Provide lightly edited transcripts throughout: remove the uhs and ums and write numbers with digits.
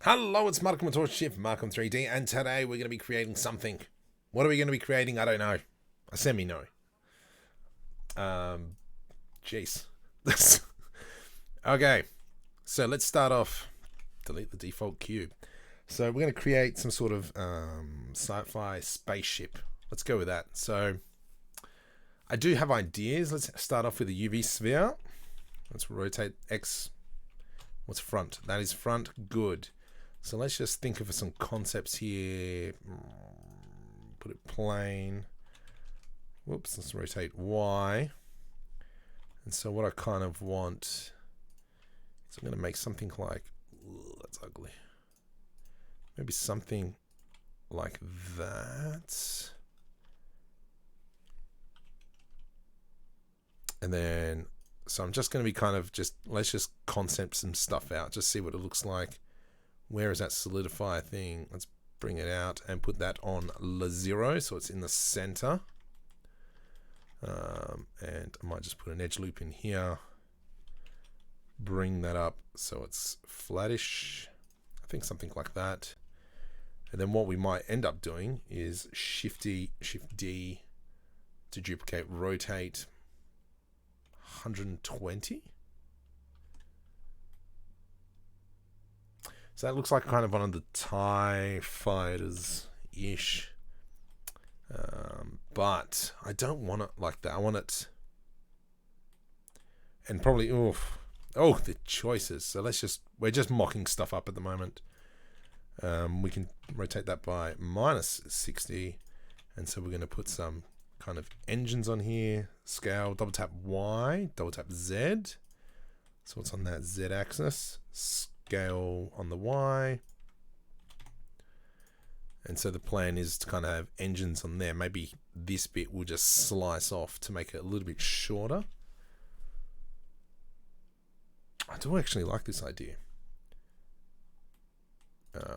Hello, it's Markham Chef Markham 3D, and today we're going to be creating something. What are we going to be creating? I don't know. I semi-know. Jeez. Okay, so let's start off. Delete the default cube. So we're going to create some sort of sci-fi spaceship. Let's go with that. So I do have ideas. Let's start off with a UV sphere. Let's rotate X. What's front? That is front. Good. So let's just think of some concepts here. Put it plain. Whoops, let's rotate Y. And so what I kind of want is I'm going to make something like, that's ugly. Maybe something like that. And then, so I'm just going to be kind of let's just concept some stuff out. Just see what it looks like. Where is that solidify thing? Let's bring it out and put that on La0 so it's in the center. And I might just put an edge loop in here. Bring that up so it's flattish. I think something like that. And then what we might end up doing is Shift D to duplicate, rotate 120. So that looks like kind of one of the TIE fighters-ish. But I don't want it like that. I want it... And probably... Oh, the choices. So we're just mocking stuff up at the moment. We can rotate that by -60. And so we're going to put some kind of engines on here. Scale, double tap Y, double tap Z. So what's on that Z axis? Scale on the Y. And so the plan is to kind of have engines on there. Maybe this bit will just slice off to make it a little bit shorter. I do actually like this idea.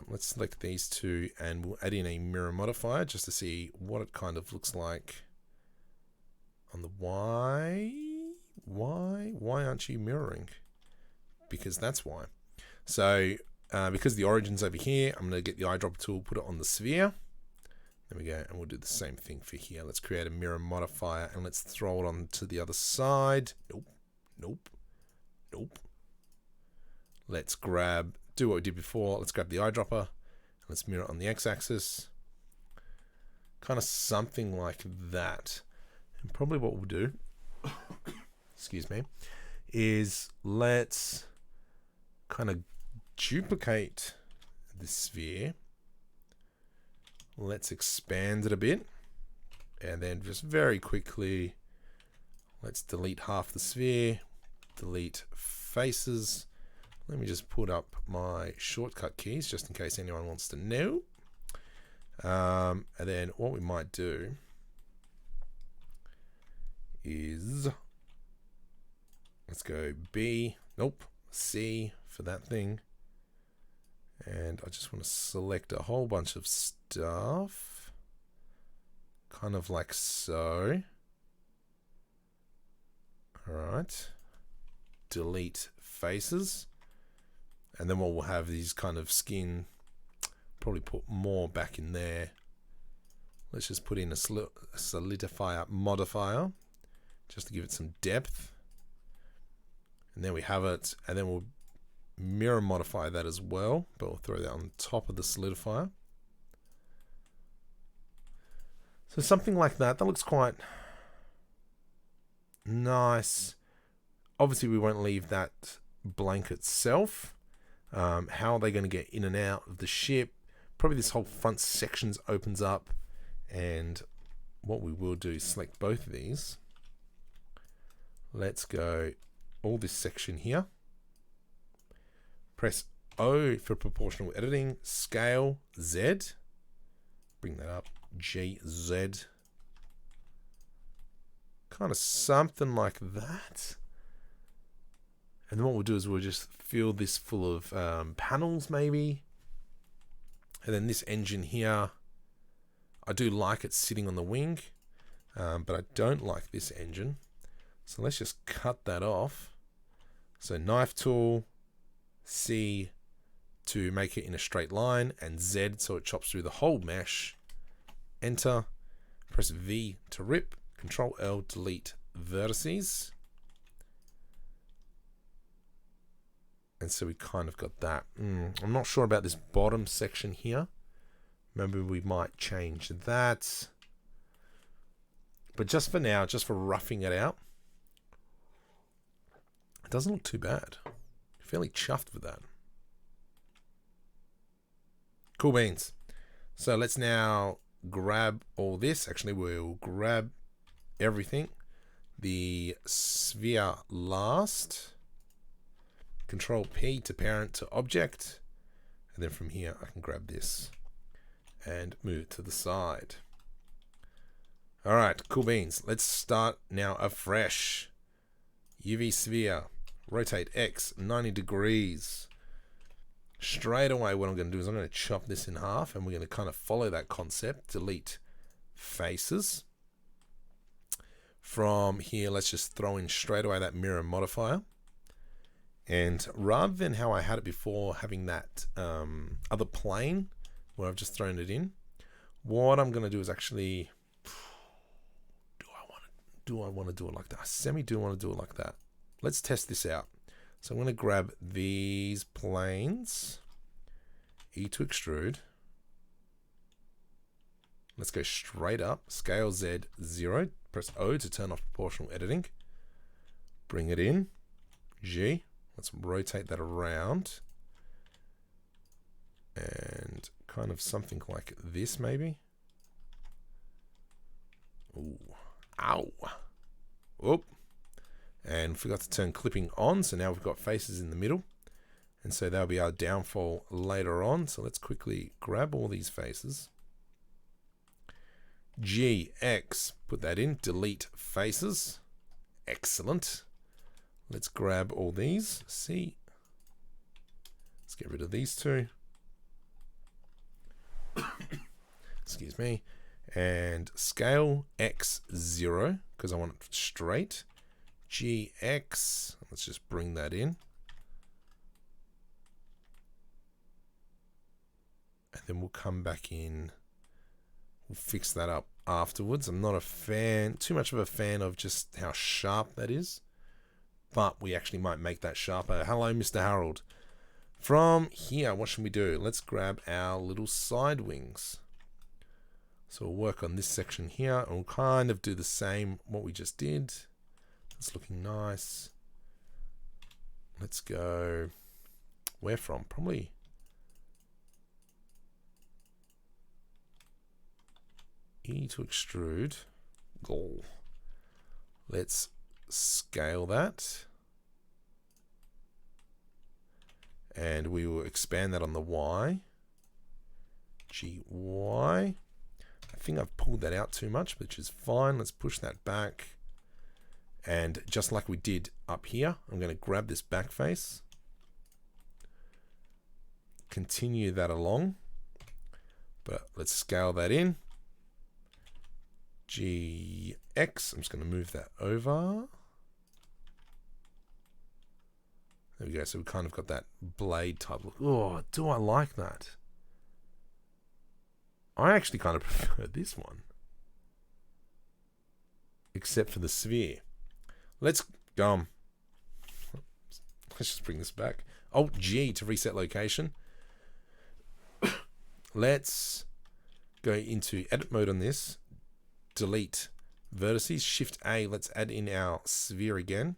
Let's select these two and we'll add in a mirror modifier just to see what it kind of looks like on the Y. Why aren't you mirroring? Because that's why. So because the origin's over here, I'm going to get the eyedropper tool, put it on the sphere. There we go, and we'll do the same thing for here. Let's create a mirror modifier and let's throw it on to the other side. Nope. Let's do what we did before. Let's grab the eyedropper and let's mirror it on the x-axis. Kind of something like that. And probably what we'll do, excuse me, is let's kind of duplicate the sphere. Let's expand it a bit. And then just very quickly, let's delete half the sphere. Delete faces. Let me just put up my shortcut keys just in case anyone wants to know. And then what we might do is, let's go B, C for that thing. And I just want to select a whole bunch of stuff. Kind of like so. Alright. Delete faces. And then what we'll have these kind of skin, probably put more back in there. Let's just put in a solidifier modifier, just to give it some depth. And there we have it. And then we'll mirror modify that as well, but we'll throw that on top of the solidifier. So something like that. That looks quite nice. Obviously, we won't leave that blank itself. How are they going to get in and out of the ship? Probably this whole front section opens up, and what we will do is select both of these. Let's go all this section here. Press O for proportional editing. Scale Z. Bring that up. GZ. Kind of something like that. And then what we'll do is we'll just fill this full of panels maybe. And then this engine here, I do like it sitting on the wing, but I don't like this engine. So let's just cut that off. So knife tool, C, to make it in a straight line, and Z so it chops through the whole mesh. Enter. Press V to rip. Control L, delete vertices. And so we kind of got that. I'm not sure about this bottom section here. Maybe we might change that. But just for now, just for roughing it out, it doesn't look too bad. Fairly chuffed with that. Cool beans. So let's now grab all this. Actually, we'll grab everything. The sphere last. Control P to parent to object. And then from here, I can grab this and move it to the side. All right, cool beans. Let's start now afresh. UV sphere, rotate X 90 degrees. Straight away, what I'm going to do is I'm going to chop this in half, and we're going to kind of follow that concept. Delete faces. From here, let's just throw in straight away that mirror modifier. And rather than how I had it before, having that other plane where I've just thrown it in, what I'm going to do is actually, do I want to do it like that? I semi-do want to do it like that. Let's test this out. So I'm going to grab these planes, E to extrude. Let's go straight up, scale Z 0, press O to turn off proportional editing. Bring it in, G. Let's rotate that around. And kind of something like this maybe. Ooh. Ow. Oop. And forgot to turn clipping on, so now we've got faces in the middle. And so that'll be our downfall later on. So let's quickly grab all these faces. G, X, put that in, delete faces. Excellent. Let's grab all these. C. Let's get rid of these two. Excuse me. And scale X 0, because I want it straight. GX, let's just bring that in. And then we'll come back in. We'll fix that up afterwards. I'm not a fan, too much of a fan of just how sharp that is. But we actually might make that sharper. Hello, Mr. Harold. From here, what should we do? Let's grab our little side wings. So we'll work on this section here, and we'll kind of do the same what we just did. It's looking nice. Let's go, where from? Probably E to extrude. Goal. Let's scale that. And we will expand that on the Y. GY. I think I've pulled that out too much, which is fine. Let's push that back. And just like we did up here, I'm going to grab this back face. Continue that along. But let's scale that in. GX. I'm just going to move that over. There we go. So we kind of got that blade type look. Oh, do I like that? I actually kind of prefer this one. Except for the sphere. Let's go. Let's just bring this back. Alt G to reset location. Let's go into edit mode on this. Delete vertices. Shift A. Let's add in our sphere again.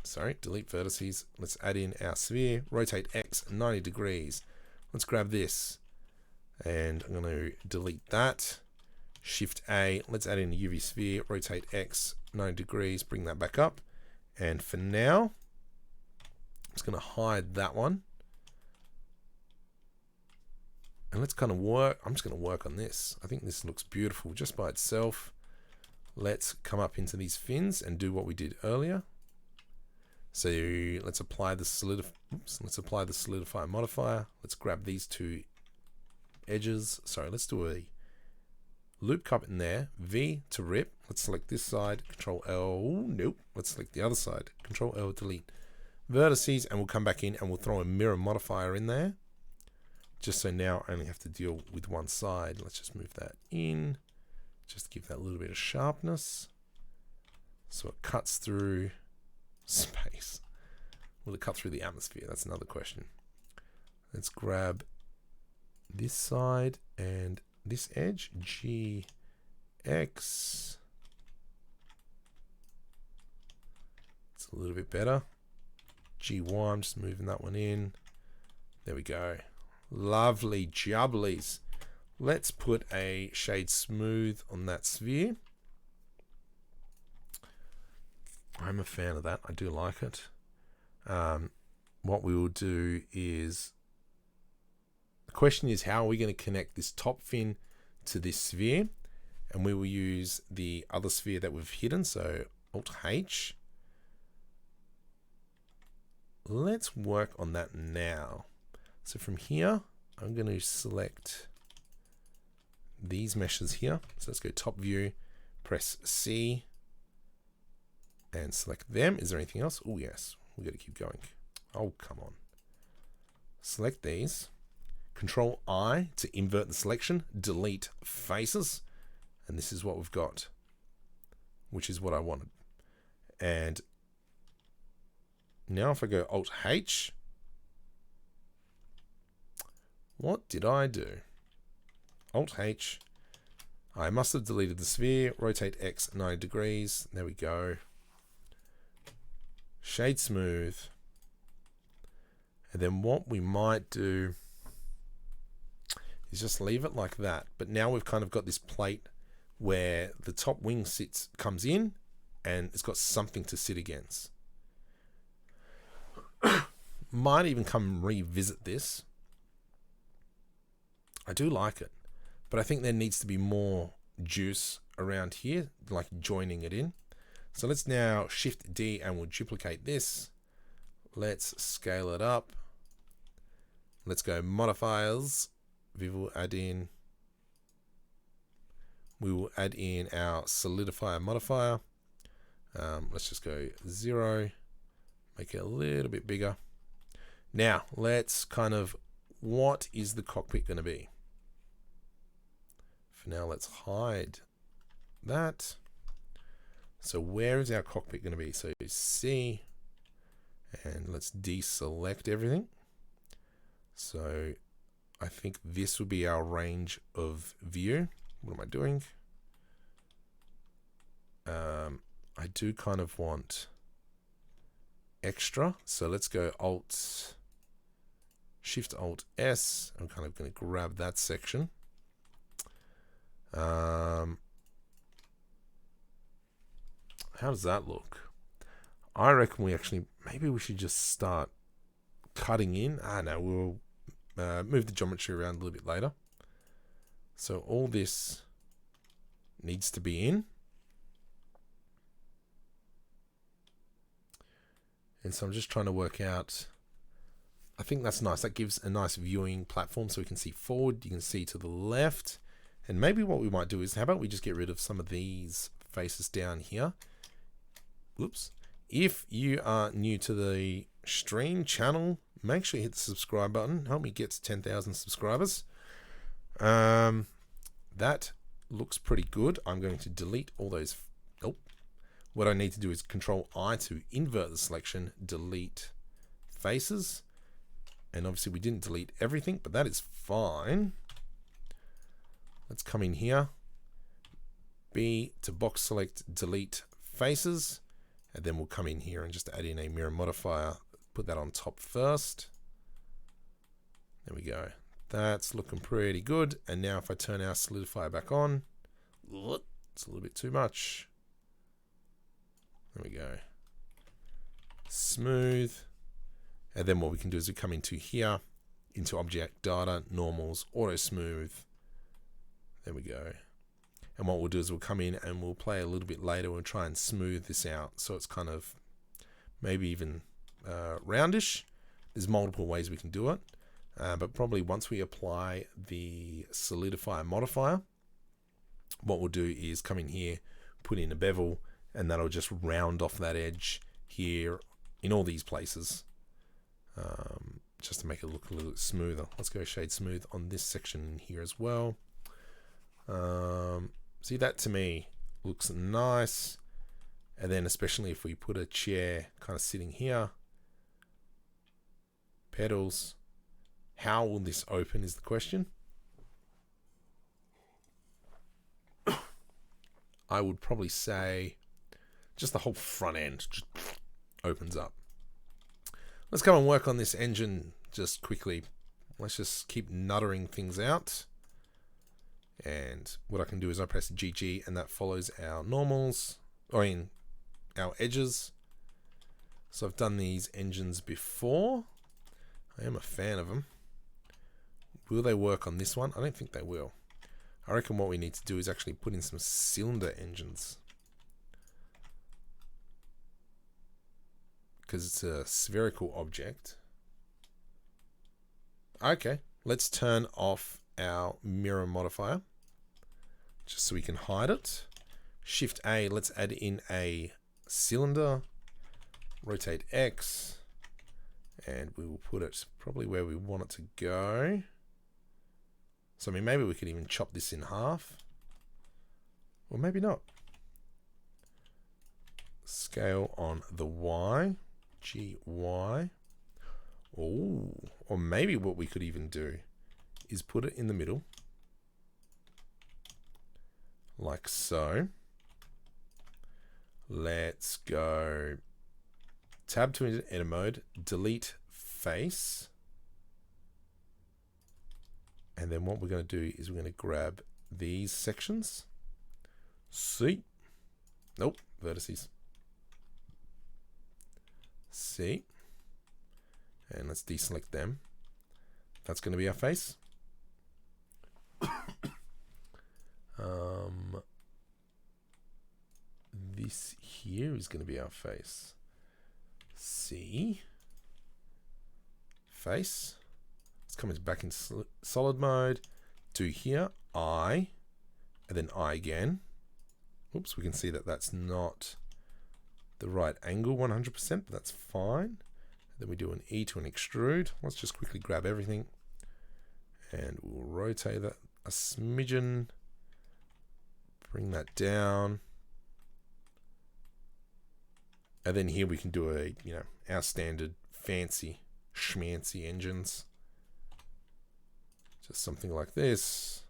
Sorry, delete vertices. Let's add in our sphere. Rotate X 90 degrees. Let's grab this. And I'm going to delete that. Shift A. Let's add in a UV sphere. Rotate X 90 degrees. Bring that back up. And for now, I'm just going to hide that one. And let's kind of work. I'm just going to work on this. I think this looks beautiful just by itself. Let's come up into these fins and do what we did earlier. So let's apply the solidify modifier. Let's grab these two edges. Sorry, let's do a loop cut in there. V to rip. Let's select this side. Control L. Nope. Let's select the other side. Control L, delete vertices, and we'll come back in and we'll throw a mirror modifier in there. Just so now I only have to deal with one side. Let's just move that in. Just give that a little bit of sharpness. So it cuts through space. Will it cut through the atmosphere? That's another question. Let's grab this side and this edge. GX. It's a little bit better. GY, I'm just moving that one in. There we go. Lovely jubblies. Let's put a shade smooth on that sphere. I'm a fan of that. I do like it. What we will do is, the question is, how are we going to connect this top fin to this sphere? And we will use the other sphere that we've hidden. So Alt H. Let's work on that now. So from here, I'm going to select these meshes here. So let's go top view, press C, and select them. Is there anything else? Oh yes, we've got to keep going. Oh, come on. Select these. Control I to invert the selection, delete faces. And this is what we've got, which is what I wanted. And now if I go Alt H, what did I do? Alt H, I must have deleted the sphere, rotate X 90 degrees, there we go. Shade smooth. And then what we might do is just leave it like that. But now we've kind of got this plate where the top wing comes in and it's got something to sit against. Might even come revisit this. I do like it, but I think there needs to be more juice around here, like joining it in. So let's now Shift D and we'll duplicate this. Let's scale it up. Let's go modifiers. We will add in our solidifier modifier. Let's just go 0, make it a little bit bigger. Now let's kind of, what is the cockpit going to be? For now, let's hide that. So where is our cockpit going to be? So C, and let's deselect everything. So I think this would be our range of view. What am I doing? I do kind of want extra. So let's go Shift Alt S. I'm kind of going to grab that section. How does that look? I reckon maybe we should just start cutting in. No, we'll move the geometry around a little bit later. So all this needs to be in. And so I'm just trying to work out, I think that's nice. That gives a nice viewing platform so we can see forward, you can see to the left. And maybe what we might do is, how about we just get rid of some of these faces down here. Whoops. If you are new to the stream channel, make sure you hit the subscribe button. Help me get to 10,000 subscribers. That looks pretty good. I'm going to delete all those. What I need to do is Control I to invert the selection, delete faces. And obviously we didn't delete everything, but that is fine. Let's come in here. B to box select, delete faces. And then we'll come in here and just add in a mirror modifier. Put that on top first. There we go. That's looking pretty good. And now if I turn our solidifier back on, it's a little bit too much. There we go. Smooth. And then what we can do is we come into here, into object data, normals, auto smooth. There we go. And what we'll do is we'll come in and we'll play a little bit later. We'll try and smooth this out. So it's kind of maybe even roundish. There's multiple ways we can do it. But probably once we apply the solidifier modifier, what we'll do is come in here, put in a bevel, and that'll just round off that edge here in all these places, just to make it look a little bit smoother. Let's go shade smooth on this section here as well. See, that to me looks nice. And then especially if we put a chair kind of sitting here, pedals, how will this open is the question. I would probably say just the whole front end just opens up. Let's go and work on this engine just quickly. Let's just keep nuttering things out. And what I can do is I press GG and that follows our normals, or in our edges. So I've done these engines before. I am a fan of them. Will they work on this one? I don't think they will. I reckon what we need to do is actually put in some cylinder engines, because it's a spherical object. Okay, let's turn off our mirror modifier just so we can hide it. Shift A, let's add in a cylinder, rotate X, and we will put it probably where we want it to go. So I mean, maybe we could even chop this in half, or maybe not. Scale on the Y, GY. Oh, or maybe what we could even do is put it in the middle, like so. Let's go tab to edit mode, delete face. And then what we're going to do is we're going to grab these sections. C. Nope, vertices. C. And let's deselect them. That's going to be our face. This here is going to be our face. C. Face. Let's come back in solid mode. Do here, I, and then I again. Oops, we can see that that's not the right angle 100%, but that's fine. Then we do an E to an extrude. Let's just quickly grab everything and we'll rotate that a smidgen. Bring that down. And then here we can do a, our standard fancy schmancy engines. Just something like this.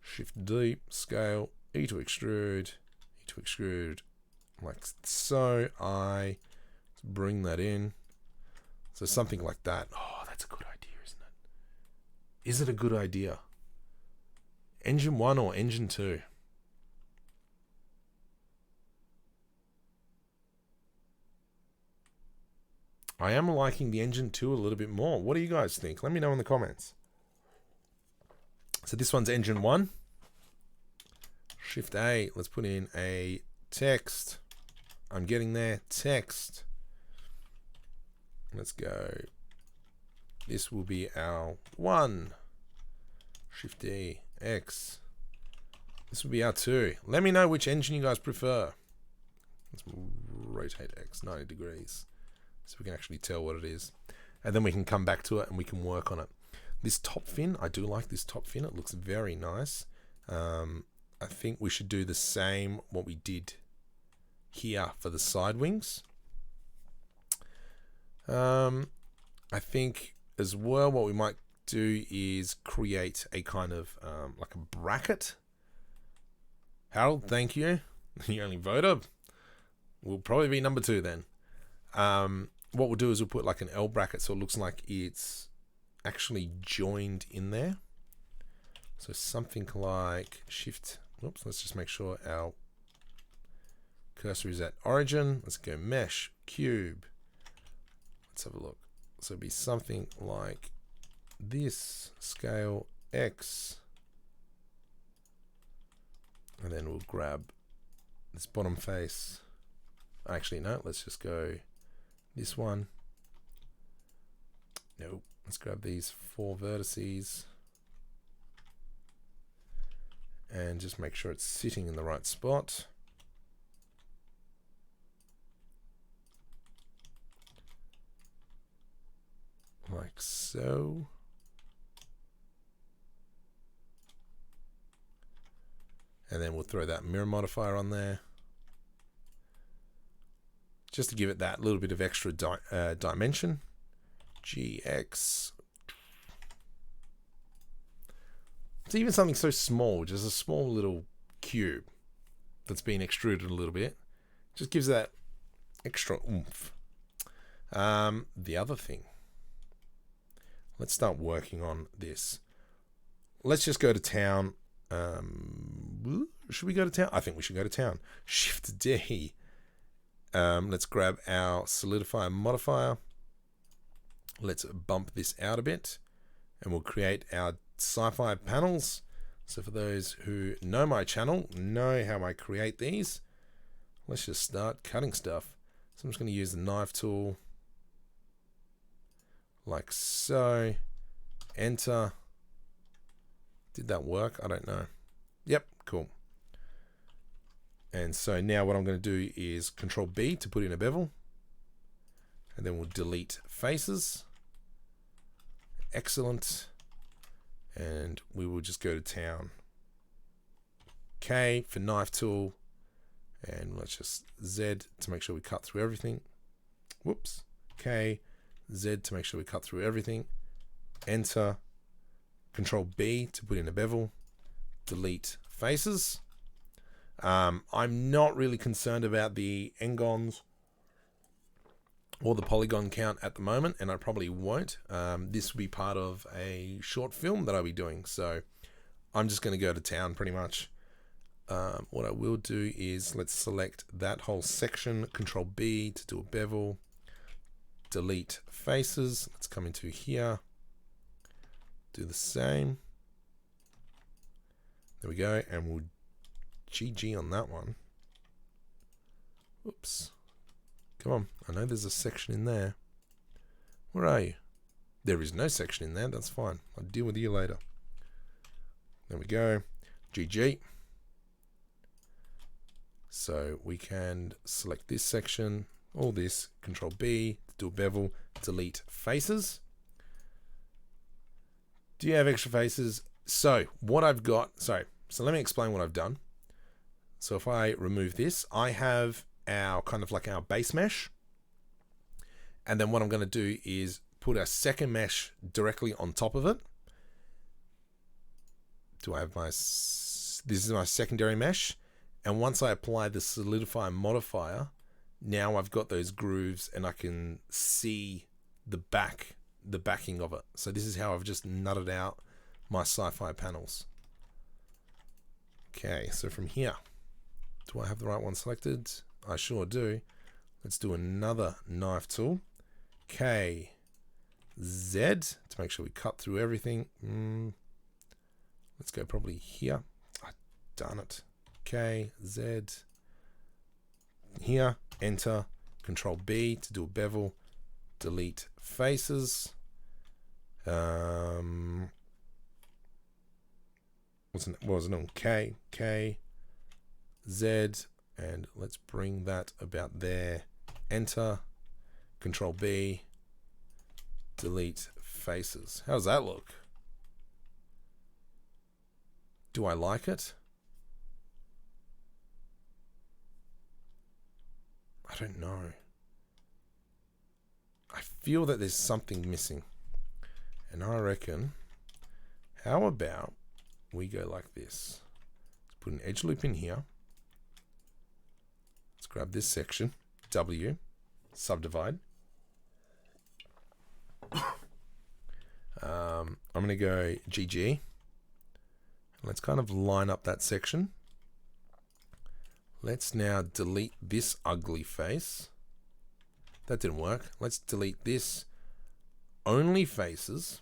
Shift D, scale, E to extrude, like so. I bring that in. So something like that. Oh, that's a good idea, isn't it? Is it a good idea? Engine 1 or engine 2? I am liking the engine 2 a little bit more. What do you guys think? Let me know in the comments. So this one's engine 1. Shift A, let's put in a text. I'm getting there, text. Let's go. This will be our 1. Shift D, X. This will be our 2. Let me know which engine you guys prefer. Let's rotate X 90 degrees so we can actually tell what it is. And then we can come back to it and we can work on it. This top fin, I do like this top fin. It looks very nice. I think we should do the same what we did here for the side wings. I think as well what we might do is create a kind of like a bracket. Harold, thank you. You only voted. We'll probably be number 2 then. What we'll do is we'll put like an L bracket so it looks like it's actually joined in there. So something like shift. Oops, let's just make sure our cursor is at origin. Let's go mesh, cube. Let's have a look. So it'd be something like this, scale X. And then we'll grab this bottom face. Actually, no, let's just go this one. Nope. Let's grab these 4 vertices and just make sure it's sitting in the right spot. like so. And then we'll throw that mirror modifier on there, just to give it that little bit of extra dimension. GX. It's even something so small, just a small little cube that's been extruded a little bit, just gives that extra oomph. The other thing, let's start working on this. Let's just go to town. Should we go to town? I think we should go to town. Shift D. Let's grab our solidifier modifier. Let's bump this out a bit, and we'll create our sci-fi panels. So for those who know my channel, know how I create these. Let's just start cutting stuff. So I'm just going to use the knife tool, like so. Enter. Did that work? I don't know. Yep, cool. And so now what I'm going to do is Control B to put in a bevel, and then we'll delete faces. Excellent. And we will just go to town. K for knife tool, and let's just Z to make sure we cut through everything. Whoops. K, Z to make sure we cut through everything. Enter. Control B to put in a bevel. Delete faces. I'm not really concerned about the engons or the polygon count at the moment, and I probably won't. This will be part of a short film that I'll be doing, so I'm just going to go to town pretty much. What I will do is let's select that whole section, Control B to do a bevel, delete faces. Let's come into here, do the same. There we go, and we'll GG on that one. Oops. Come on, I know there's a section in there. Where are you? There is no section in there, that's fine. I'll deal with you later. There we go. GG. So we can select this section, all this, Control B, do a bevel, delete faces. Do you have extra faces? So what I've got, so let me explain what I've done. So if I remove this, I have our kind of like our base mesh. And then what I'm going to do is put a second mesh directly on top of it. Do I have my, this is my secondary mesh. And once I apply the solidify modifier, now I've got those grooves and I can see the backing of it. So this is how I've just nutted out my sci-fi panels. Okay, so from here, do I have the right one selected? I sure do. Let's do another knife tool. K, Z to make sure we cut through everything. Let's go probably here. Darn it. K, Z, here, enter, Control B to do a bevel, delete faces. What was it on? K, Z, and let's bring that about there. Enter, Control B, delete faces. How does that look? Do I like it? I don't know. I feel that there's something missing. And I reckon, how about we go like this? Let's put an edge loop in here. Let's grab this section, W, subdivide. I'm going to go GG. Let's kind of line up that section. Let's now delete this ugly face. That didn't work. Let's delete this. Only faces.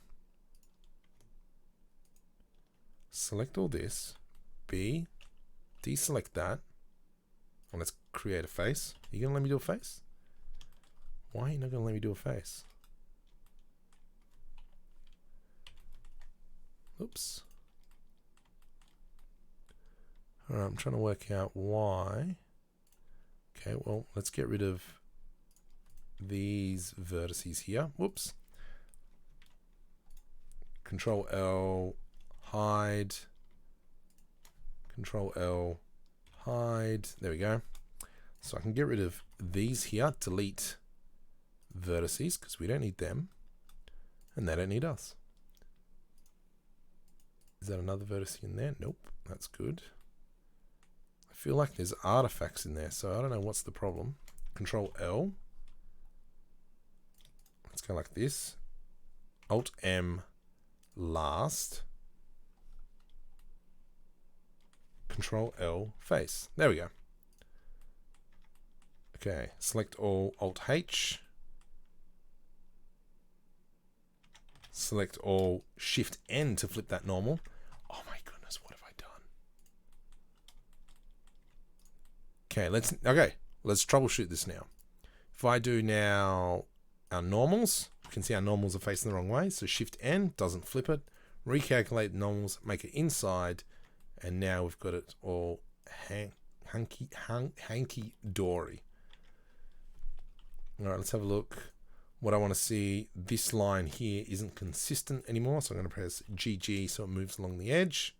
Select all this. B. Deselect that. And let's create a face. Are you going to let me do a face? Why are you not going to let me do a face? Oops. Alright, I'm trying to work out why. Okay, well, let's get rid of these vertices here. Whoops. Control L, hide. Control L, hide. There we go. So I can get rid of these here, delete vertices because we don't need them and they don't need us. Is that another vertex in there? Nope, that's good. I feel like there's artifacts in there, so I don't know what's the problem. Control L. Let's go like this. Alt M last. Control L face. There we go. Okay, select all, Alt H. Select all, Shift N to flip that normal. Oh my goodness, what have I done? Okay, let's troubleshoot this now. If I do now our normals, you can see our normals are facing the wrong way. So Shift N doesn't flip it. Recalculate normals, make it inside, and now we've got it all hanky dory. All right, let's have a look. What I want to see, this line here isn't consistent anymore, so I'm going to press GG so it moves along the edge.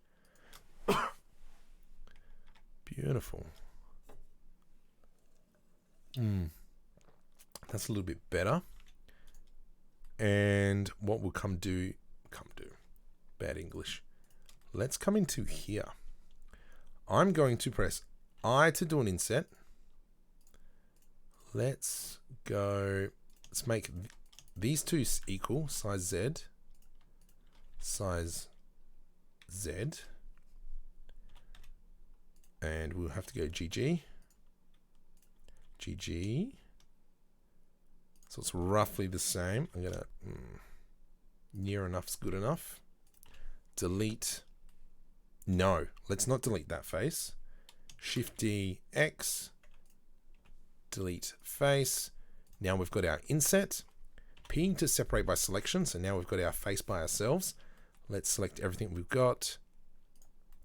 Beautiful. That's a little bit better. And what we'll come do, bad English. Let's come into here. I'm going to press I to do an inset. Let's make these two equal, size Z, and we'll have to go GG. So it's roughly the same. I'm gonna, near enough's good enough. Delete, no, let's not delete that face. Shift D, X, delete face. Now we've got our inset. P to separate by selection. So now we've got our face by ourselves. Let's select everything we've got.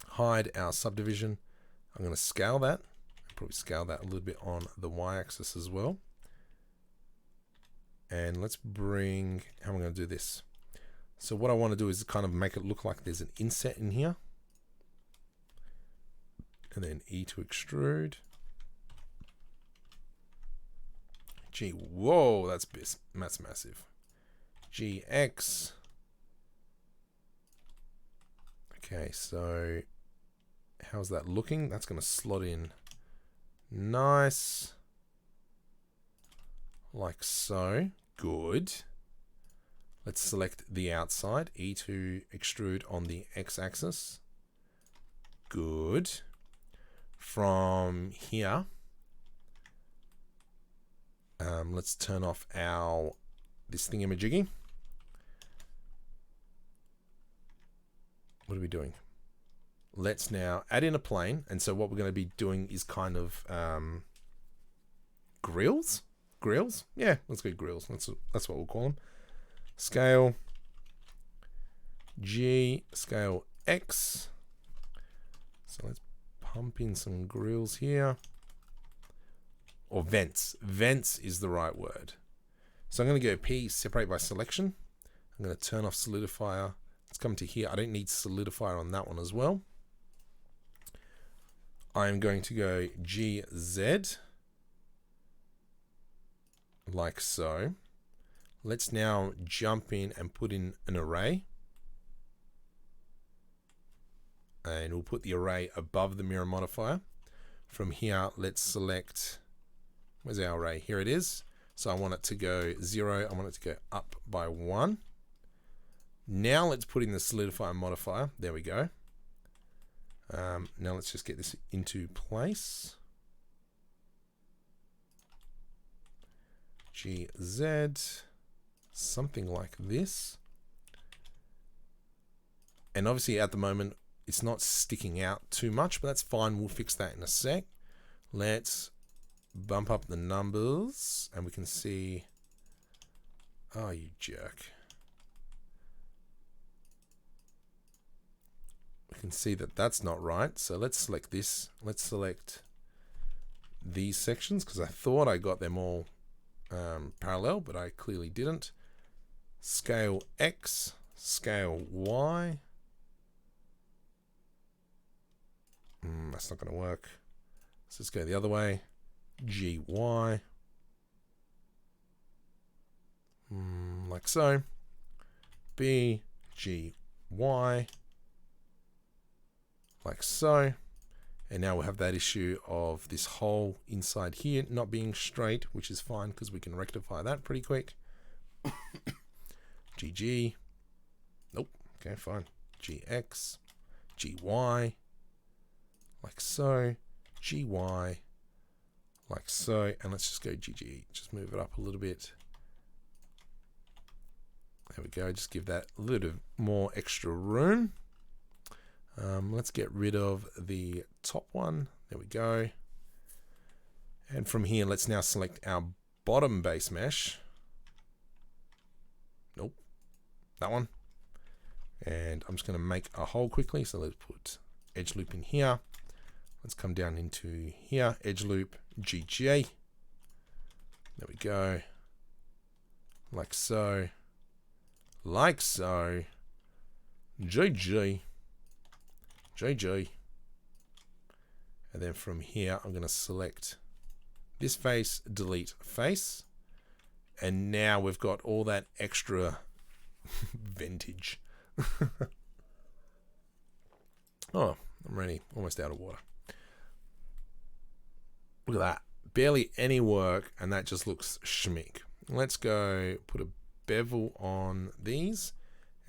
Hide our subdivision. I'm going to scale that. Probably scale that a little bit on the y-axis as well. And let's bring, how am I going to do this? So what I want to do is kind of make it look like there's an inset in here. And then E to extrude. G, whoa, that's massive. GX. Okay, so how's that looking? That's going to slot in nice. Like so. Good. Let's select the outside. E to extrude on the x-axis. Good. From here, let's turn off this thingamajiggy. What are we doing? Let's now add in a plane. And so what we're going to be doing is kind of grills. Yeah, let's go grills. That's what we'll call them. Scale G, scale X. So let's pump in some grills here. Or vents. Vents is the right word. So I'm going to go P, separate by selection. I'm going to turn off solidifier. Let's come to here. I don't need solidifier on that one as well. I'm going to go GZ. Like so. Let's now jump in and put in an array. And we'll put the array above the mirror modifier. From here, let's select, where's our array? Here it is. So I want it to go 0. I want it to go up by 1. Now let's put in the solidifier modifier. There we go. Now let's just get this into place. GZ, something like this. And obviously at the moment, it's not sticking out too much, but that's fine. We'll fix that in a sec. Let's bump up the numbers and we can see, oh, you jerk. We can see that that's not right. So let's select this. Let's select these sections because I thought I got them all parallel, but I clearly didn't. Scale X, scale Y. That's not going to work. So let's go the other way. GY. Like so. BGY. Like so. And now we'll have that issue of this hole inside here not being straight, which is fine because we can rectify that pretty quick. GG. Nope. Okay, fine. GX. GY. Like so. GY. Like so. And let's just go GG. Just move it up a little bit. There we go. Just give that a little more extra room. Let's get rid of the top one. There we go. And from here, let's now select our bottom base mesh. Nope. That one. And I'm just going to make a hole quickly. So let's put edge loop in here. Let's come down into here. Edge loop GJ. There we go. Like so. Like so. GG. JJ. And then from here, I'm going to select this face, delete face. And now we've got all that extra vintage. Oh, I'm ready. Almost out of water. Look at that. Barely any work, and that just looks schmick. Let's go put a bevel on these,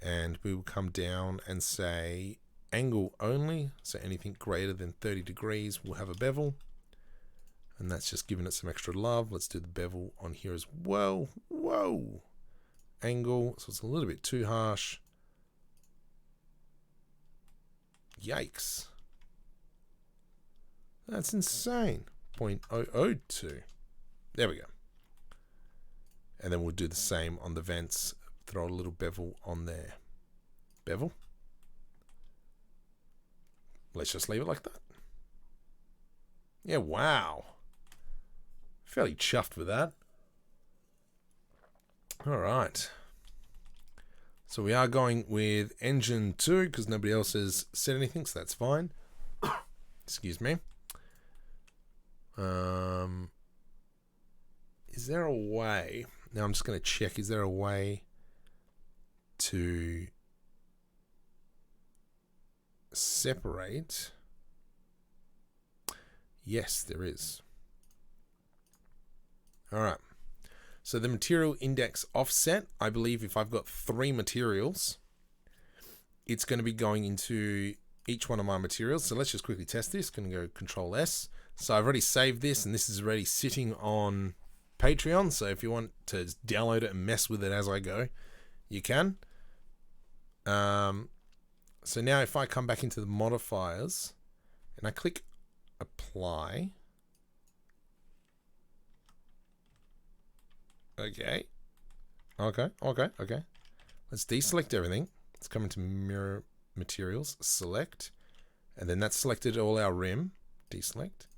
and we will come down and say angle only, so anything greater than 30 degrees will have a bevel, and that's just giving it some extra love. Let's do the bevel on here as well. Whoa, angle, so it's a little bit too harsh. Yikes, that's insane. 0.002. There we go. And then we'll do the same on the vents. Throw a little bevel on there. Bevel. Let's just leave it like that. Yeah, wow. Fairly chuffed with that. All right. So we are going with engine 2 because nobody else has said anything, so that's fine. Excuse me. Is there a way? Now I'm just going to check. Is there a way to separate? Yes, there is. All right. So the material index offset, I believe if I've got 3 materials, it's going to be going into each one of my materials. So let's just quickly test this. Going to go Control S. So I've already saved this, and this is already sitting on Patreon. So if you want to download it and mess with it as I go, you can. So now if I come back into the modifiers and I click apply. Okay. Let's deselect everything. Let's come into mirror materials, select, and then that's selected all our rim, deselect.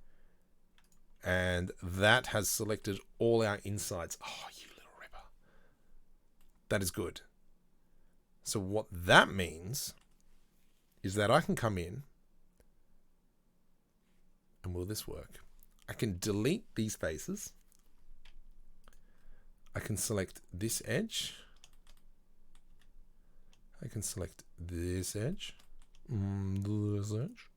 And that has selected all our insides. Oh, you little ripper. That is good. So what that means is that I can come in, and will this work? I can delete these faces. I can select this edge. I can select this edge. This edge.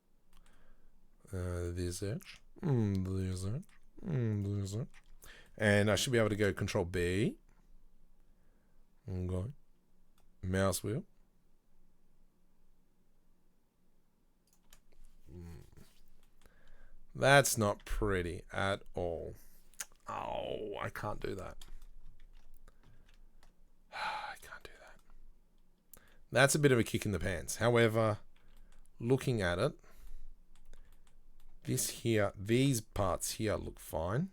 This edge. This edge. This edge. And I should be able to go Control B. Okay. Mouse wheel. That's not pretty at all. Oh, I can't do that. I can't do that. That's a bit of a kick in the pants. However, looking at it, this here, these parts here look fine.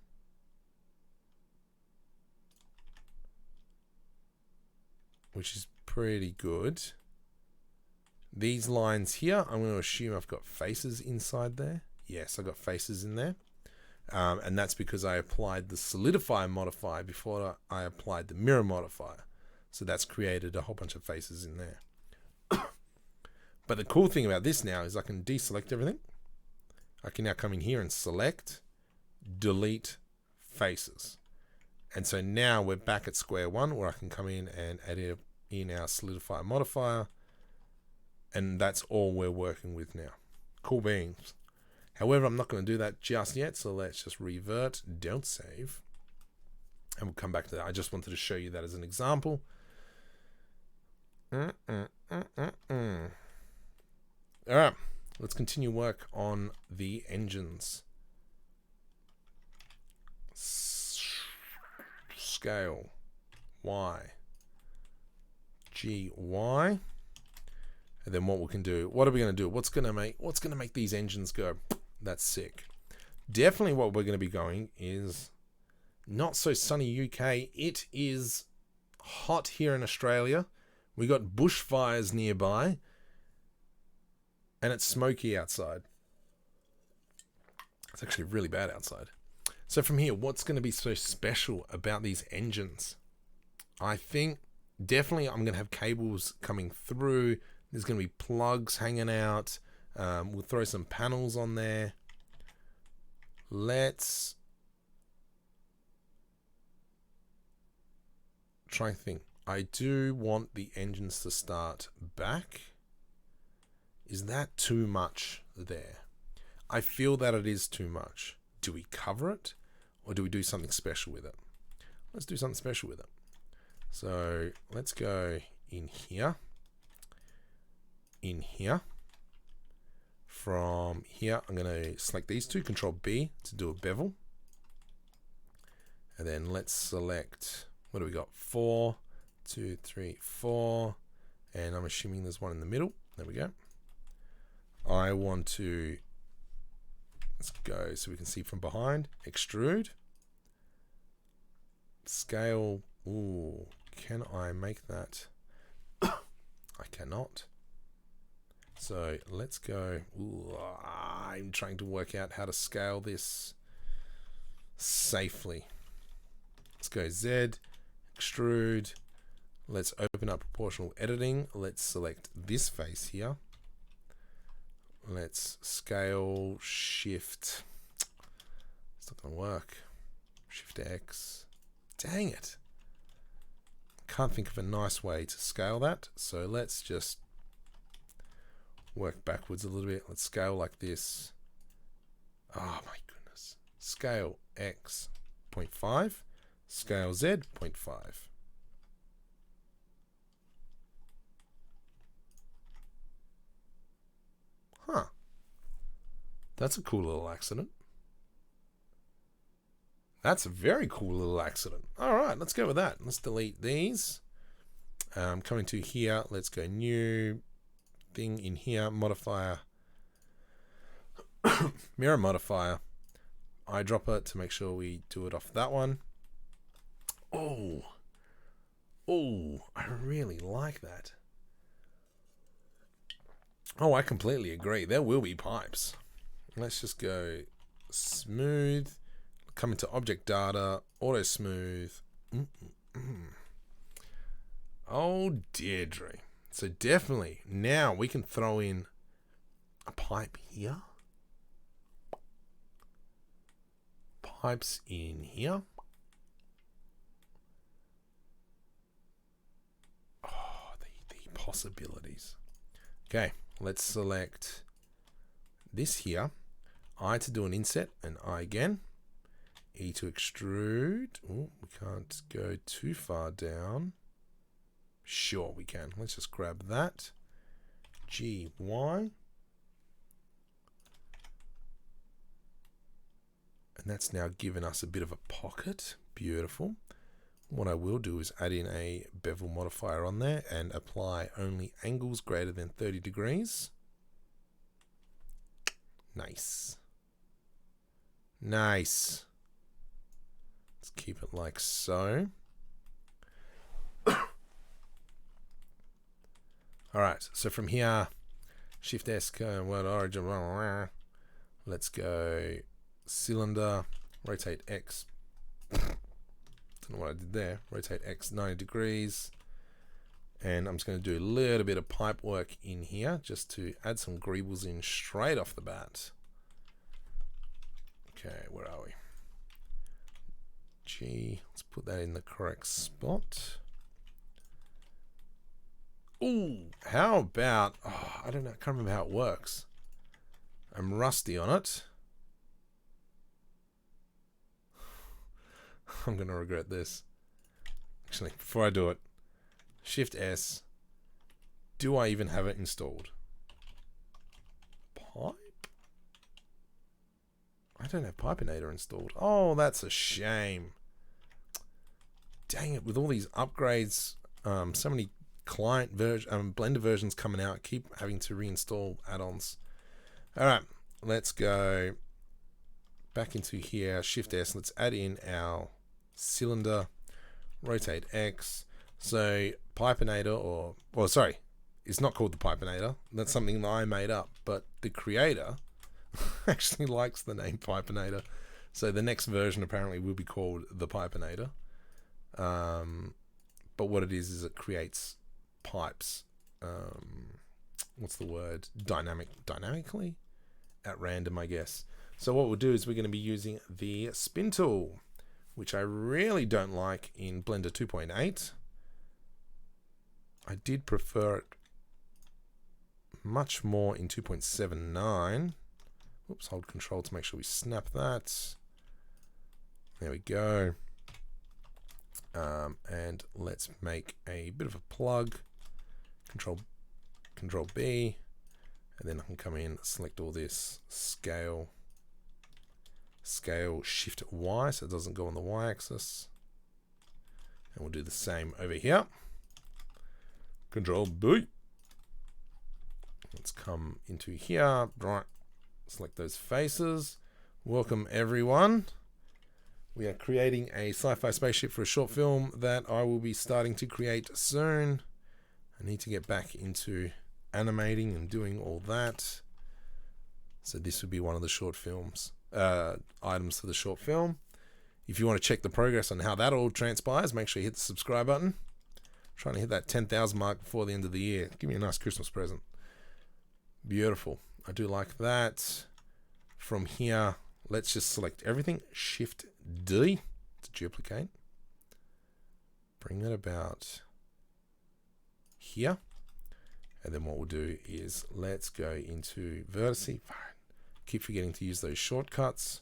Which is pretty good. These lines here, I'm going to assume I've got faces inside there. Yes, I got faces in there. And that's because I applied the solidifier modifier before I applied the mirror modifier. So that's created a whole bunch of faces in there. But the cool thing about this now is I can deselect everything. I can now come in here and select, delete faces. And so now we're back at square one, where I can come in and add in our solidify modifier. And that's all we're working with now. Cool beans. However, I'm not going to do that just yet. So let's just revert, don't save. And we'll come back to that. I just wanted to show you that as an example. All right, let's continue work on the engines. Scale Y, G, Y, and then what we can do. What are we going to do? What's going to make these engines go? That's sick. Definitely, what we're going to be going is not so sunny UK. It is hot here in Australia. We got bushfires nearby. And it's smoky outside. It's actually really bad outside. So from here, what's going to be so special about these engines? I think definitely I'm going to have cables coming through. There's going to be plugs hanging out. We'll throw some panels on there. Let's try and think. I do want the engines to start back. Is that too much there? I feel that it is too much. Do we cover it, or do we do something special with it? Let's do something special with it. So let's go in here. In here. From here, I'm going to select these two, Control B to do a bevel. And then let's select, what do we got? 4, 2, 3, 4. And I'm assuming there's one in the middle. There we go. I want to, let's go so we can see from behind. Extrude. Scale. Ooh, can I make that? I cannot. So let's go. Ooh, I'm trying to work out how to scale this safely. Let's go Z, extrude. Let's open up proportional editing. Let's select this face here. Let's scale, shift. It's not going to work. Shift X. Dang it. Can't think of a nice way to scale that. So let's just work backwards a little bit. Let's scale like this. Oh my goodness. Scale X 0.5. Scale Z 0.5. Huh. That's a cool little accident. That's a very cool little accident. All right, let's go with that. Let's delete these. Coming to here, let's go new thing in here, modifier, mirror modifier, eyedropper to make sure we do it off that one. Oh, I really like that. Oh, I completely agree. There will be pipes. Let's just go smooth. Come into object data, auto smooth. Oh, Deirdre. So definitely now we can throw in a pipe here. Pipes in here. Oh, the possibilities. Okay. Let's select this here. I to do an inset and I again. E to extrude. Oh, we can't go too far down. Sure, we can. Let's just grab that. G, Y. And that's now given us a bit of a pocket. Beautiful. What I will do is add in a bevel modifier on there and apply only angles greater than 30 degrees. Nice. Nice. Let's keep it like so. All right, so from here, Shift S, word origin. Let's go cylinder, rotate X. Don't know what I did there. Rotate X 90 degrees. And I'm just going to do a little bit of pipe work in here just to add some greebles in straight off the bat. Okay, where are we? G, let's put that in the correct spot. Ooh, how about, oh, I don't know, I can't remember how it works. I'm rusty on it. I'm going to regret this. Actually, before I do it, Shift S. Do I even have it installed? Pipe? I don't have Pipinator installed. Oh, that's a shame. Dang it, with all these upgrades, so many client version, Blender versions coming out, keep having to reinstall add-ons. All right, let's go back into here, Shift S. Let's add in our cylinder, rotate X. So Pipinator, or sorry, it's not called the Pipinator. That's something that I made up, but the creator actually likes the name Pipinator. So the next version apparently will be called the Pipinator. But what it is it creates pipes. What's the word? Dynamically? At random, I guess. So what we'll do is we're going to be using the spin tool, which I really don't like in Blender 2.8. I did prefer it much more in 2.79. Oops, hold Control to make sure we snap that. There we go. And let's make a bit of a plug. Control B, and then I can come in, select all this, scale, Shift Y, so it doesn't go on the Y-axis. And we'll do the same over here. Control B. Let's come into here, right? Select those faces. Welcome everyone. We are creating a sci-fi spaceship for a short film that I will be starting to create soon. I need to get back into animating and doing all that. So this would be one of the short films, items for the short film. If you want to check the progress on how that all transpires, make sure you hit the subscribe button. I'm trying to hit that 10,000 mark before the end of the year. Give me a nice Christmas present. Beautiful. I do like that. From here, let's just select everything. Shift D to duplicate. Bring it about here. And then what we'll do is let's go into vertice. Keep forgetting to use those shortcuts.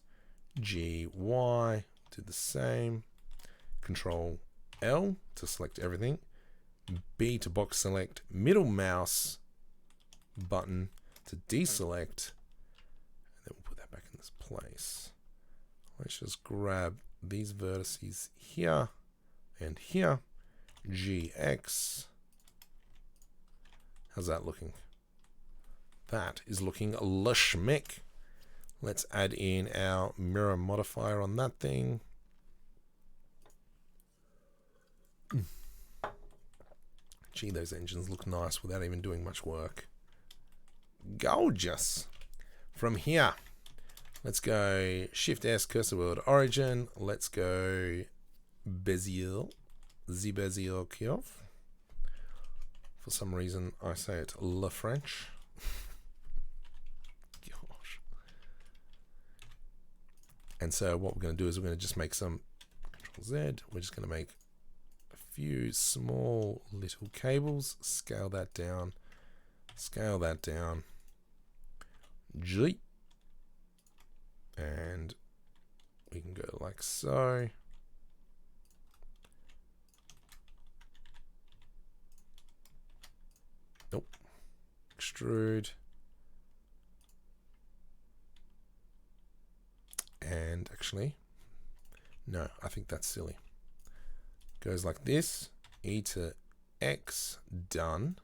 G, Y, do the same. Control L to select everything. B to box select. Middle mouse button to deselect. And then we'll put that back in this place. Let's just grab these vertices here and here. GX. How's that looking? That is looking lush-mick. Let's add in our mirror modifier on that thing. Gee, those engines look nice without even doing much work. Gorgeous. From here, let's go Shift S, cursor word origin. Let's go Bezier, the Bezier curve. For some reason, I say it Le French. Gosh. And so what we're going to do is we're going to just make some Control Z. We're just going to make a few small little cables. Scale that down. Scale that down. G. And we can go like so. Nope. Extrude. And actually, no, I think that's silly. Goes like this. E to X, done.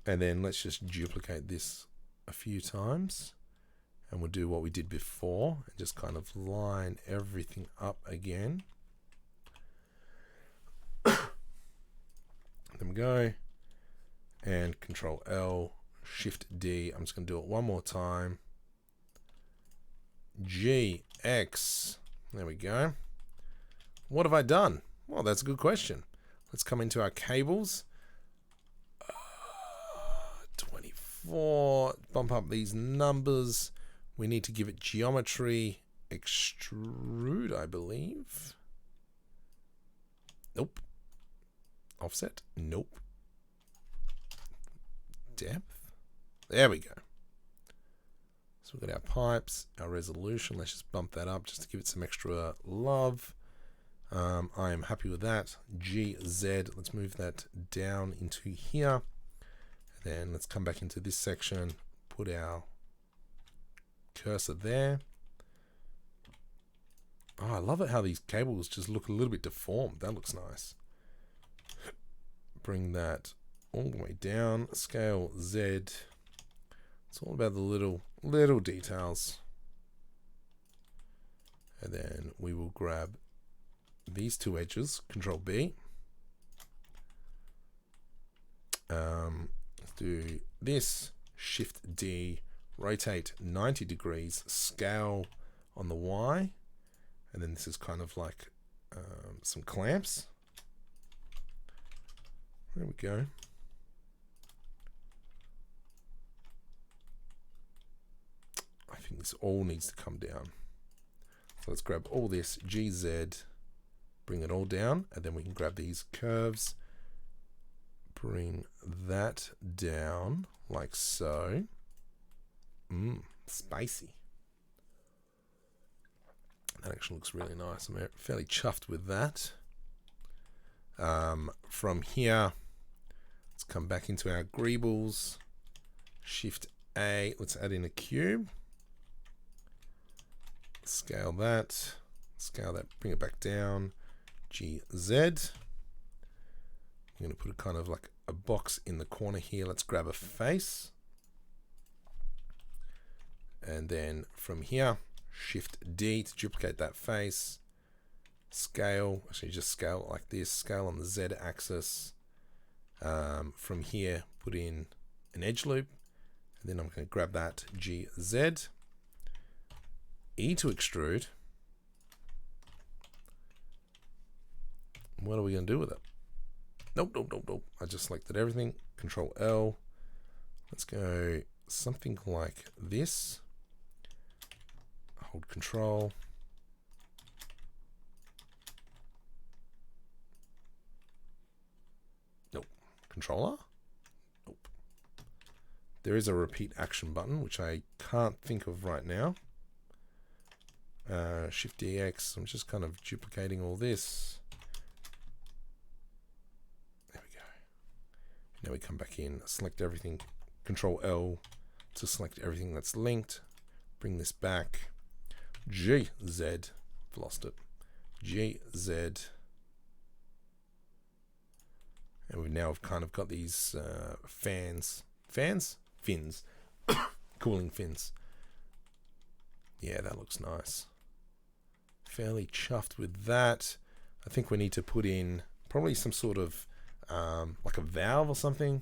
And then let's just duplicate this a few times. And we'll do what we did before and just kind of line everything up again. There we go. And Control L, Shift D. I'm just going to do it one more time. G, X. There we go. What have I done? Well, that's a good question. Let's come into our cables. 24. Bump up these numbers. We need to give it geometry. Extrude, I believe. Nope. Offset. Nope. Depth. There we go. So we've got our pipes, our resolution. Let's just bump that up just to give it some extra love. I am happy with that. GZ. Let's move that down into here. And then let's come back into this section. Put our cursor there. Oh, I love it how these cables just look a little bit deformed. That looks nice. Bring that all the way down. Scale Z. It's all about the little details. And then we will grab these two edges. Control B. Let's do this. Shift D. Rotate 90 degrees. Scale on the Y. And then this is kind of like some clamps. There we go. I think this all needs to come down. So let's grab all this, GZ, bring it all down, and then we can grab these curves, bring that down like so. Spicy. That actually looks really nice. I'm fairly chuffed with that. From here, let's come back into our greebles. Shift A. Let's add in a cube. Scale that. Bring it back down. GZ. I'm going to put a kind of like a box in the corner here. Let's grab a face. And then from here, Shift D to duplicate that face. Scale, actually just scale it like this. Scale on the Z axis. From here, put in an edge loop. And then I'm going to grab that GZ. E to extrude. What are we going to do with it? Nope. I just selected everything. Control L. Let's go something like this. Hold Control. Nope. Controller? Nope. There is a repeat action button, which I can't think of right now. Shift DX. I'm just kind of duplicating all this. There we go. Now we come back in, select everything. Control L to select everything that's linked. Bring this back. GZ. I've lost it. GZ. And we now have kind of got these fins. Cooling fins. Yeah, that looks nice. Fairly chuffed with that. I think we need to put in probably some sort of like a valve or something.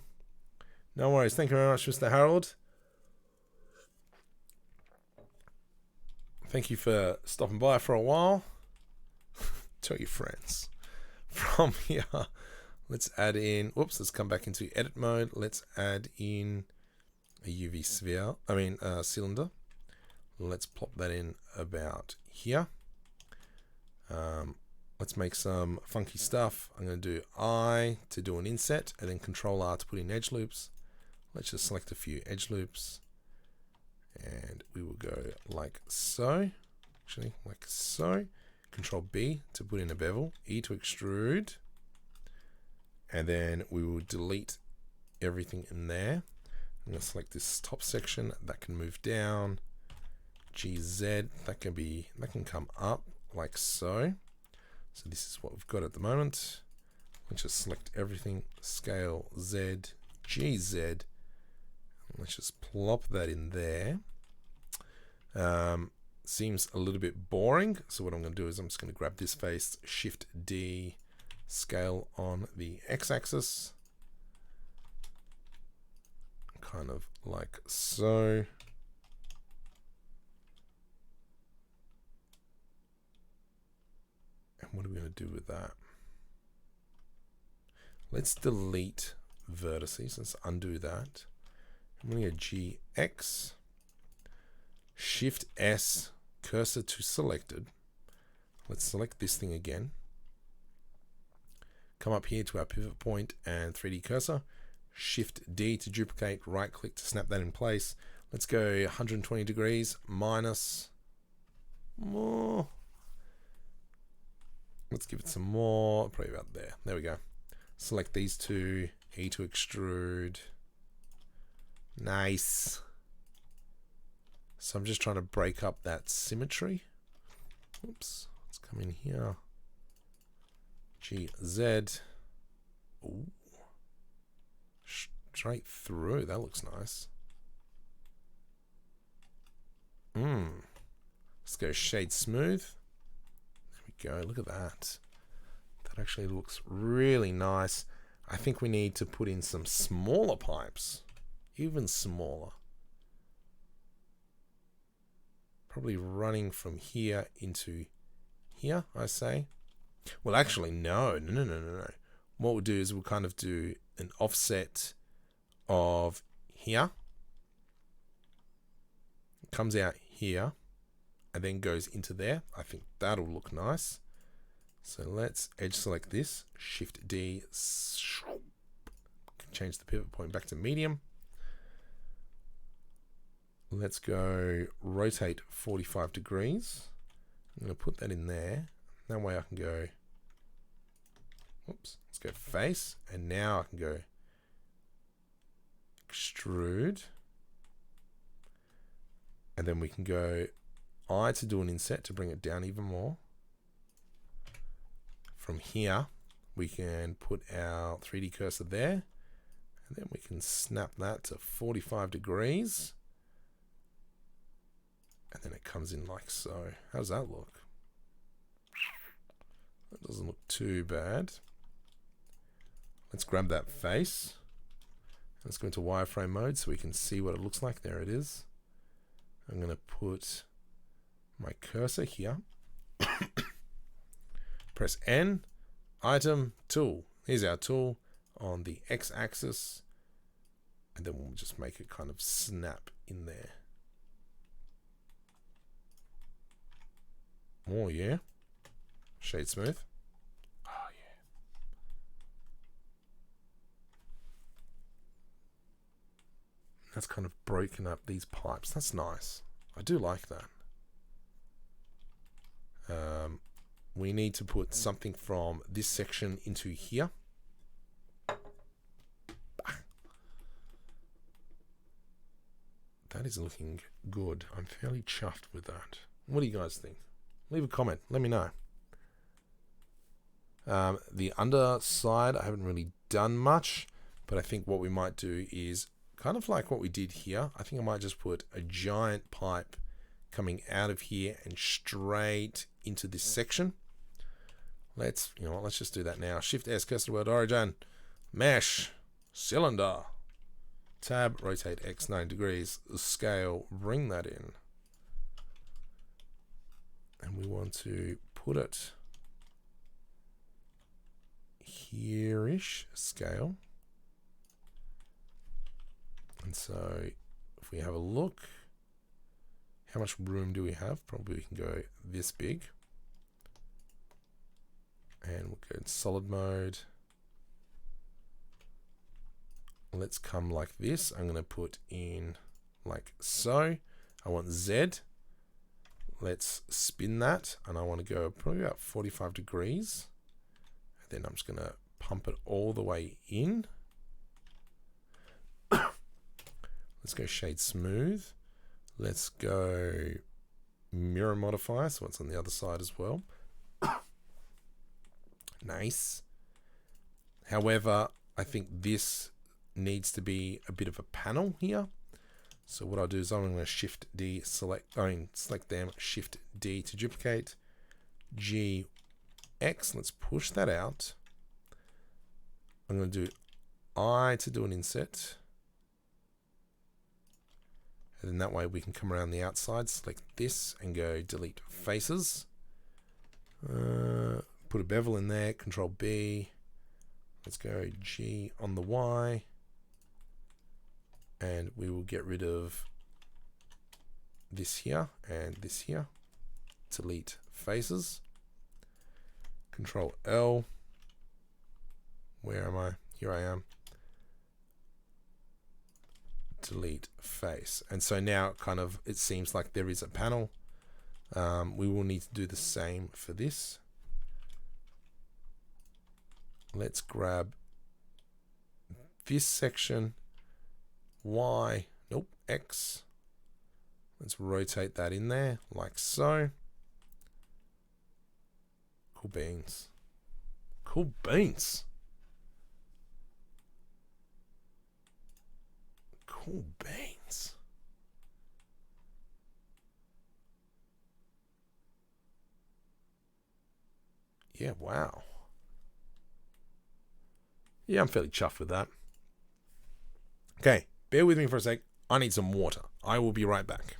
No worries. Thank you very much, Mr. Harold. Thank you for stopping by for a while. Tell your friends. From here, let's add in, let's come back into edit mode. Let's add in a UV sphere, cylinder. Let's plop that in about here. Let's make some funky stuff. I'm going to do I to do an inset, and then Control R to put in edge loops. Let's just select a few edge loops, and we will go like so. Actually, like so. Control B to put in a bevel. E to extrude, and then we will delete everything in there. I'm going to select this top section that can move down. GZ, that can come up like so. So this is what we've got at the moment. Let's just select everything, scale Z, GZ. Let's just plop that in there. Seems a little bit boring. So what I'm going to do is I'm just going to grab this face, Shift D, scale on the X-axis. Kind of like so. And what are we going to do with that? Let's delete vertices. Let's undo that. I'm going to go GX, Shift S, cursor to selected. Let's select this thing again. Come up here to our pivot point and 3D cursor. Shift D to duplicate, right click to snap that in place. Let's go 120 degrees minus more. Let's give it some more, probably about there. There we go. Select these two, E to extrude. Nice. So I'm just trying to break up that symmetry. Oops, let's come in here. GZ. Ooh. Straight through, that looks nice. Let's go shade smooth. There we go, look at that. That actually looks really nice. I think we need to put in some smaller pipes, even smaller. Probably running from here into here, I say. Well, actually, no. What we'll do is we'll kind of do an offset of here. It comes out here and then goes into there. I think that'll look nice. So let's edge select this, Shift D, change the pivot point back to medium. Let's go rotate 45 degrees. I'm going to put that in there. That way I can go, oops, let's go face. And now I can go extrude. And then we can go I to do an inset to bring it down even more. From here, we can put our 3D cursor there. And then we can snap that to 45 degrees. And then it comes in like so. How does that look? That doesn't look too bad. Let's grab that face. Let's go into wireframe mode so we can see what it looks like. There it is. I'm going to put my cursor here. Press N, item, tool. Here's our tool on the X-axis. And then we'll just make it kind of snap in there. Oh, yeah. Shade smooth. Oh, yeah. That's kind of broken up these pipes. That's nice. I do like that. We need to put something from this section into here. That is looking good. I'm fairly chuffed with that. What do you guys think? Leave a comment. Let me know. The underside, I haven't really done much, but I think what we might do is kind of like what we did here. I think I might just put a giant pipe coming out of here and straight into this section. Let's just do that now. Shift S, cursor word origin, mesh, cylinder, tab, rotate X 90 degrees, scale, bring that in. And we want to put it here-ish, scale. And so if we have a look, how much room do we have? Probably we can go this big. And we'll go in solid mode. Let's come like this. I'm going to put in like so. I want Z. Let's spin that. And I want to go probably about 45 degrees. And then I'm just going to pump it all the way in. Let's go shade smooth. Let's go mirror modifier, so it's on the other side as well. Nice. However, I think this needs to be a bit of a panel here. So what I'll do is I'm going to Shift D, select them, Shift D to duplicate, GX, let's push that out. I'm going to do I to do an inset. And then that way we can come around the outside, select this and go delete faces. Put a bevel in there, Control B, Let's go G on the Y, and we will get rid of this here and this here. Delete faces. Control L. Where am I? Here I am. Delete face. And so now kind of it seems like there is a panel. We will need to do the same for this. Let's grab this section, Y, nope, X. Let's rotate that in there like so. Cool beans. Cool beans. Cool beans. Yeah, wow. Yeah, I'm fairly chuffed with that. Okay, bear with me for a sec. I need some water. I will be right back.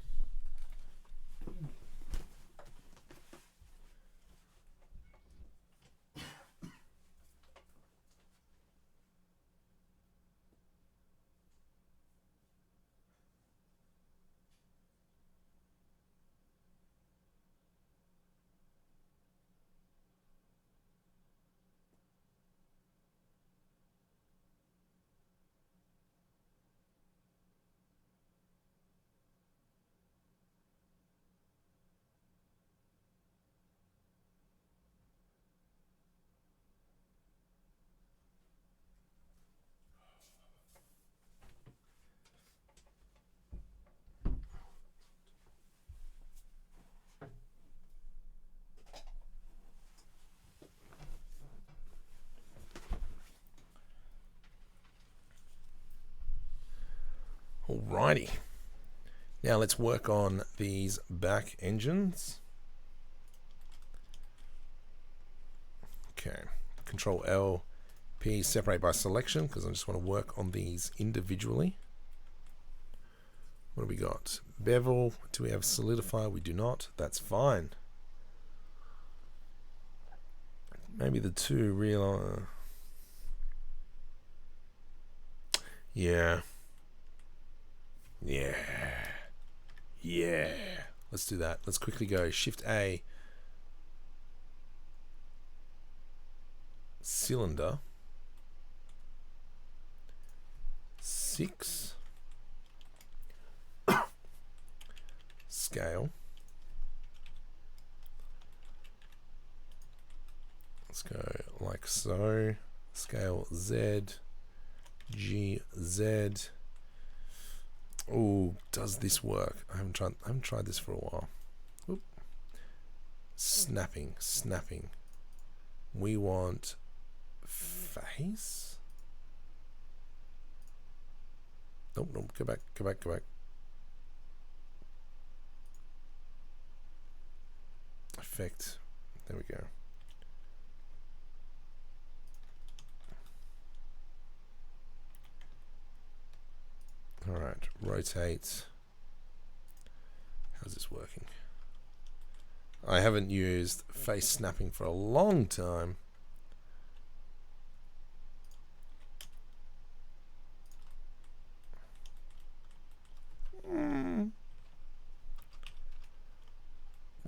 Alrighty. Now let's work on these back engines. Okay, Control L, P, separate by selection, because I just want to work on these individually. What do we got? Bevel, do we have solidify? We do not. That's fine. Maybe the two real... Yeah. Let's do that. Let's quickly go Shift A, cylinder, 6, scale. Let's go like so. Scale Z, G, Z. Oh, does this work? I haven't tried this for a while. Oop. Snapping. We want face. Nope. Go back. Effect. There we go. All right, rotate. How's this working? I haven't used face snapping for a long time.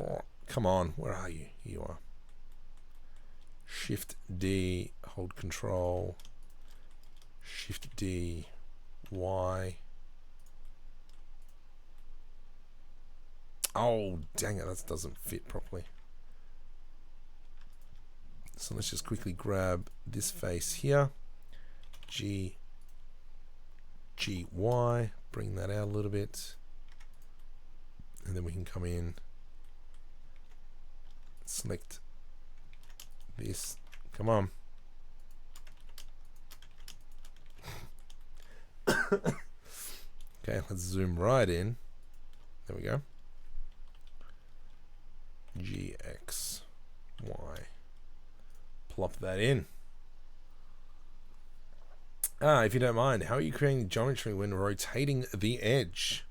Oh, come on, where are you? Here you are. Shift D, hold control. Shift D, Y. Oh, dang it, that doesn't fit properly. So let's just quickly grab this face here. G, Y, bring that out a little bit. And then we can come in, select this. Come on. Okay, let's zoom right in. There we go. GX, Y. Plop that in. If you don't mind, how are you creating geometry when rotating the edge?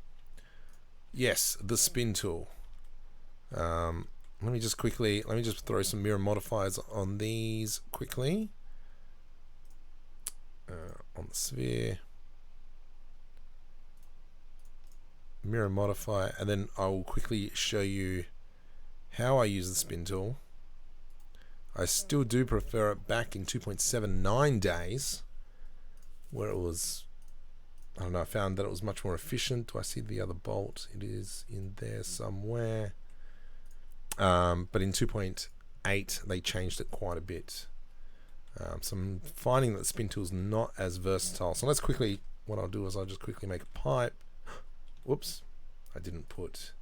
Yes, the spin tool. Let me just throw some mirror modifiers on these quickly. the sphere, mirror modify, and then I will quickly show you how I use the spin tool. I still do prefer it back in 2.79 days, where it was, I don't know, I found that it was much more efficient. Do I see the other bolt? It is in there somewhere. But in 2.8 they changed it quite a bit. So I'm finding that the spin tool is not as versatile. So let's quickly, what I'll do is I'll just quickly make a pipe. Whoops, I didn't put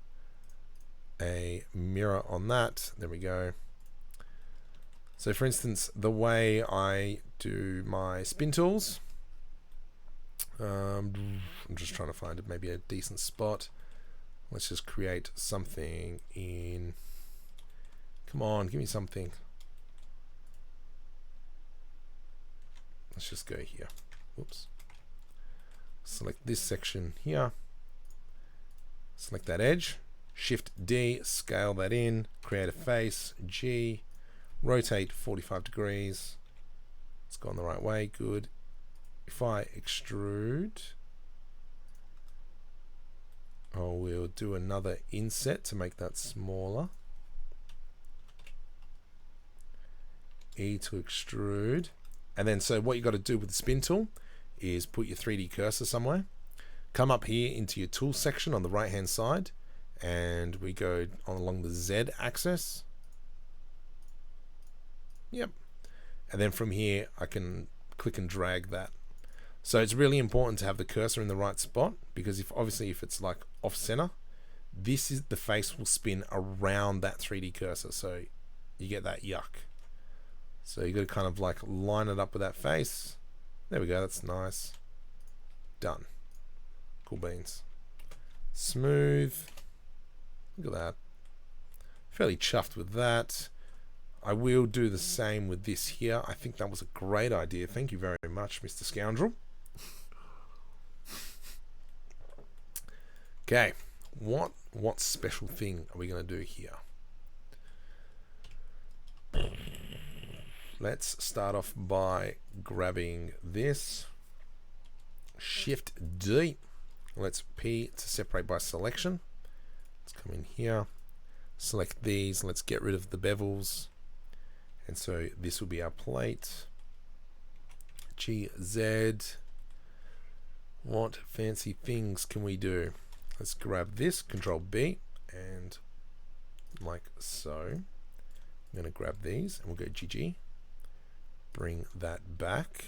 a mirror on that. There we go. So for instance, the way I do my spin tools, I'm just trying to find maybe a decent spot. Let's just create something in, come on, give me something. Let's just go here. Whoops. Select this section here. Select that edge. Shift D, scale that in, create a face, G, rotate 45 degrees. It's gone the right way, good. If I extrude, we'll do another inset to make that smaller. E to extrude. And then so what you got to do with the spin tool is put your 3D cursor somewhere. Come up here into your tool section on the right hand side, and we go along the Z axis. Yep. And then from here I can click and drag that. So it's really important to have the cursor in the right spot, because if it's like off center, this is the face will spin around that 3D cursor, so you get that yuck. So you got to kind of like line it up with that face. There we go, that's nice. Done. Cool beans. Smooth. Look at that. Fairly chuffed with that. I will do the same with this here. I think that was a great idea. Thank you very much, Mr. Scoundrel. Okay, what special thing are we going to do here? Let's start off by grabbing this. Shift D. Let's P to separate by selection. Let's come in here. Select these. Let's get rid of the bevels. And so this will be our plate. GZ. What fancy things can we do? Let's grab this, Control B, and like so. I'm going to grab these and we'll go GG. Bring that back.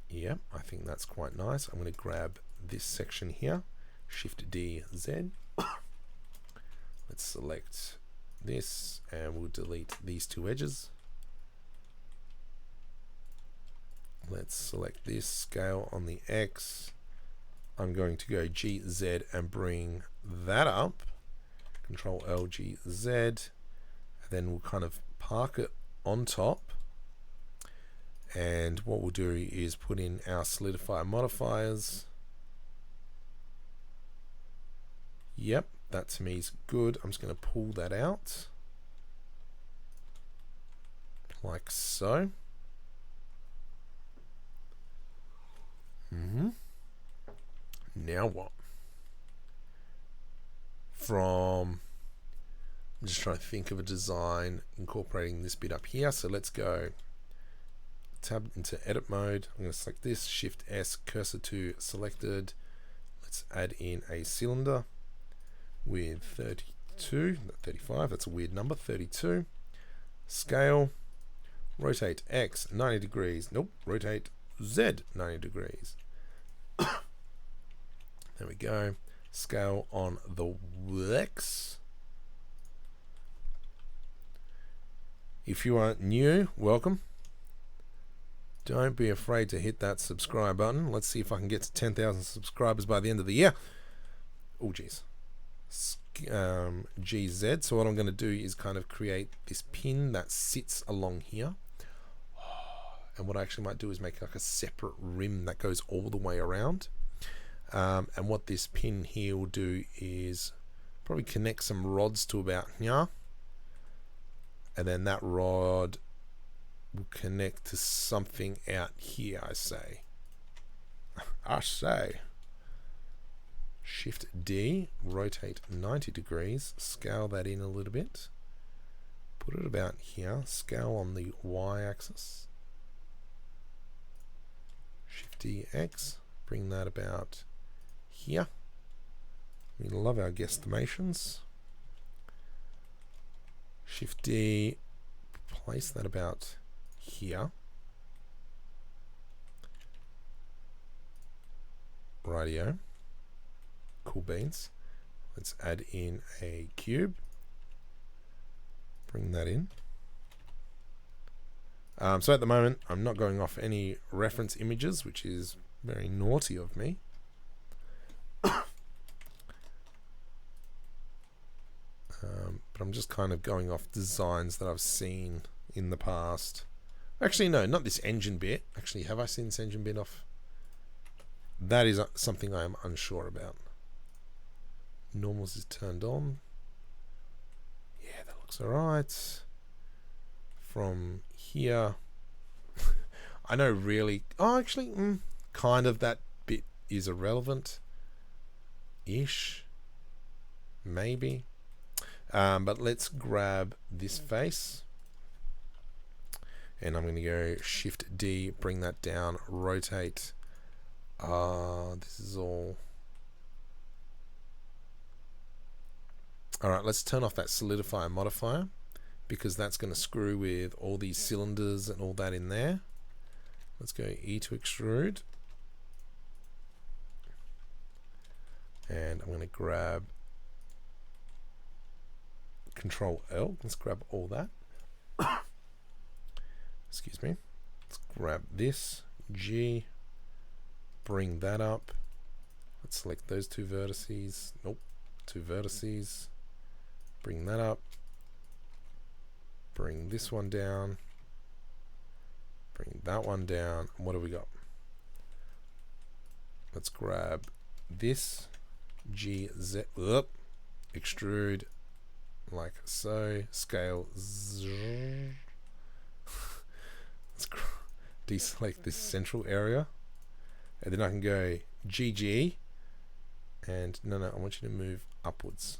Yep, I think that's quite nice. I'm going to grab this section here, Shift D, Z. Let's select this and we'll delete these two edges. Let's select this, scale on the X. I'm going to go GZ and bring that up. Control L, G, Z. And then we'll kind of park it on top. And what we'll do is put in our solidifier modifiers. Yep, that to me is good. I'm just going to pull that out. Like so. Now what? I'm just trying to think of a design incorporating this bit up here. So let's go tab into edit mode. I'm going to select this, Shift S, cursor to selected. Let's add in a cylinder with 32, not 35, that's a weird number, 32. Scale, rotate X 90 degrees. Nope, rotate Z 90 degrees. There we go. Scale on the X. If you are new, welcome. Don't be afraid to hit that subscribe button. Let's see if I can get to 10,000 subscribers by the end of the year. Oh, geez. GZ. So what I'm going to do is kind of create this pin that sits along here. And what I actually might do is make like a separate rim that goes all the way around. And what this pin here will do is probably connect some rods to about here. And then that rod will connect to something out here, I say. Shift D, rotate 90 degrees, scale that in a little bit. Put it about here, scale on the Y axis. Shift D X, bring that about here. We love our guesstimations. Shift D, place that about here. Rightio. Cool beans. Let's add in a cube. Bring that in. So at the moment, I'm not going off any reference images, which is very naughty of me. But I'm just kind of going off designs that I've seen in the past. Actually, no, not this engine bit. Actually, have I seen this engine bit off? That is something I am unsure about. Normals is turned on. Yeah, that looks alright. From here, I know really. Oh, actually, kind of that bit is irrelevant-ish. Maybe. But let's grab this face. And I'm going to go Shift D, bring that down, rotate. This is all. Alright, let's turn off that solidifier modifier, because that's going to screw with all these cylinders and all that in there. Let's go E to extrude. And I'm going to grab Control L. Let's grab all that. Excuse me. Let's grab this. G. Bring that up. Let's select those two vertices. Nope. Two vertices. Bring that up. Bring this one down. Bring that one down. And what do we got? Let's grab this. G, Z. Extrude. Like so. Scale. Let's deselect this central area. And then I can go GG. And no, I want you to move upwards.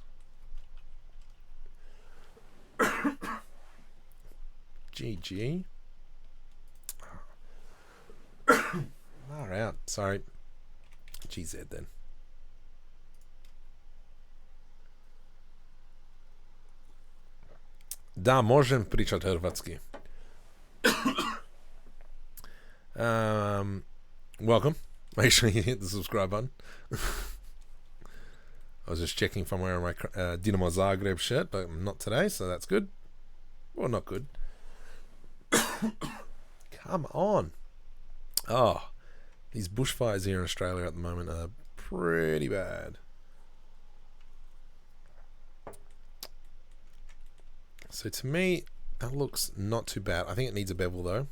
GG. Far out. Sorry. GZ then. Da, možem pričat hrvatski. Welcome. Make sure you hit the subscribe button. I was just checking if I'm wearing my Dinamo Zagreb shirt, but not today, so that's good. Well, not good. Come on. Oh, these bushfires here in Australia at the moment are pretty bad. So to me, that looks not too bad. I think it needs a bevel though.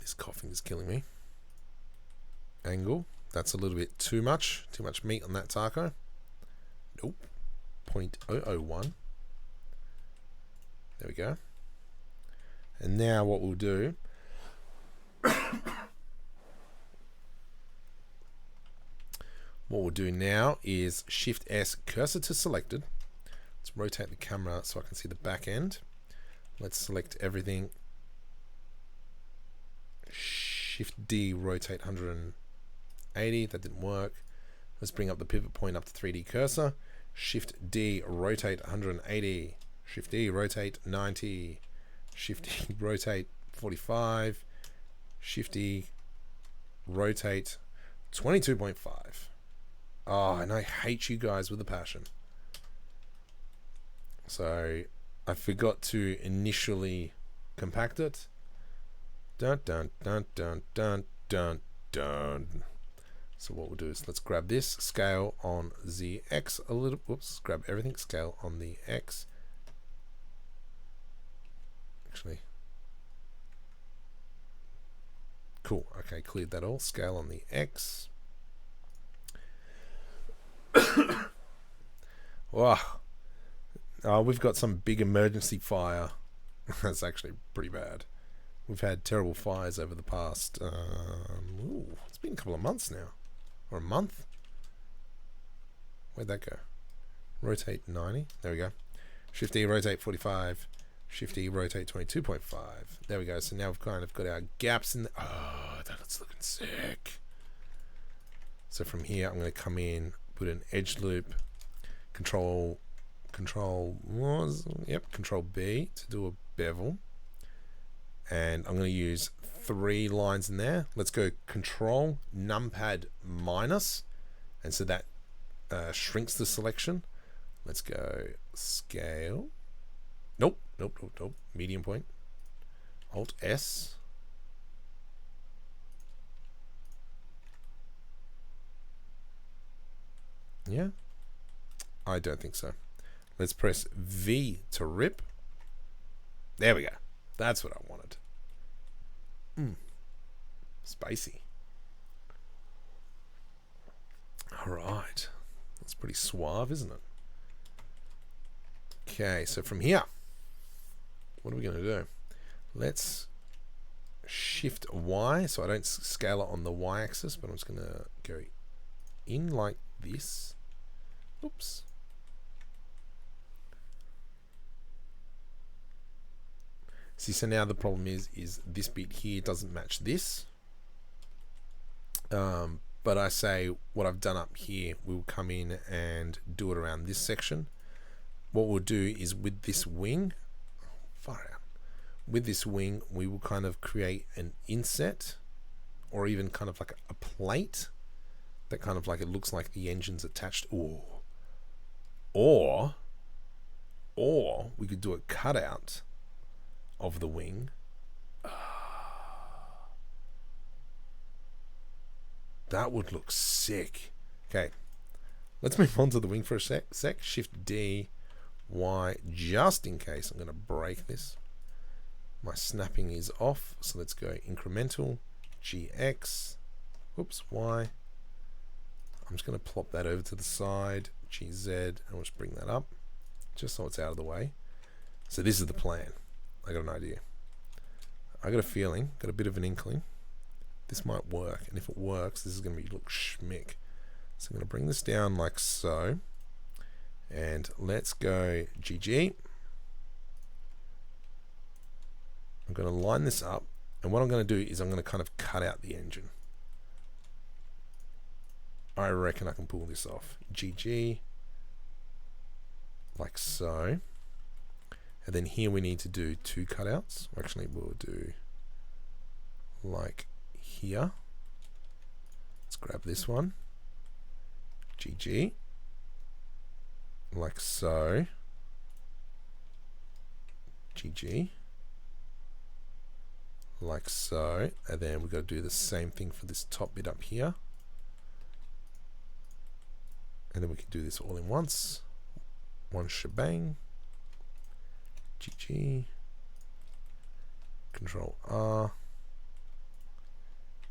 This coughing is killing me. Angle. That's a little bit too much. Too much meat on that taco. Nope. 0.001. There we go. And now what we'll do. What we'll do now is Shift S, cursor to selected. Let's rotate the camera so I can see the back end. Let's select everything. Shift D, rotate 180. That didn't work. Let's bring up the pivot point up to 3D cursor. Shift D, rotate 180. Shift D, rotate 90. Shift D, rotate 45. Shift D, rotate 22.5. Oh, and I hate you guys with a passion. So I forgot to initially compact it. Dun dun dun dun dun dun dun. So what we'll do is let's grab this, scale on the X a little. Whoops, grab everything, scale on the X. Actually, cool. Okay, cleared that all. Scale on the X. Wow. We've got some big emergency fire That's actually pretty bad. We've had terrible fires over the past, it's been a couple of months now. Or a month. Where'd that go? Rotate 90. There we go. Shift E, rotate 45. Shift E, rotate 22.5. There we go. So now we've kind of got our gaps in the... Oh, that's looking sick. So from here, I'm going to come in, put an edge loop, control B to do a bevel. And I'm going to use 3 lines in there. Let's go control numpad minus. And so that shrinks the selection. Let's go scale. Nope. Medium point. Alt S. Yeah. I don't think so. Let's press V to rip. There we go. That's what I wanted. Spicy. Alright. That's pretty suave, isn't it? Okay, so from here, what are we going to do? Let's shift Y, so I don't scale it on the Y axis, but I'm just going to go in like this. Oops. See, so now the problem is this bit here doesn't match this. But I say what I've done up here, we'll come in and do it around this section. What we'll do is with this wing, far out. With this wing, we will kind of create an inset, or even kind of like a plate that kind of like it looks like the engine's attached. Or we could do a cutout of the wing. That would look sick. Okay, let's move on to the wing for a sec. Shift D, Y, just in case I'm going to break this. My snapping is off, so let's go incremental, GX, whoops, Y. I'm just going to plop that over to the side, GZ, and we'll just bring that up, just so it's out of the way. So this is the plan. I got an idea. I got a feeling, got a bit of an inkling. This might work, and if it works, this is going to look schmick. So I'm going to bring this down like so, and let's go GG. I'm going to line this up, and what I'm going to do is I'm going to kind of cut out the engine. I reckon I can pull this off. GG, like so. And then here we need to do 2 cutouts. Actually, we'll do like here. Let's grab this one. GG. Like so. GG. Like so. And then we've got to do the same thing for this top bit up here. And then we can do this all in once. One shebang. GG. Control R.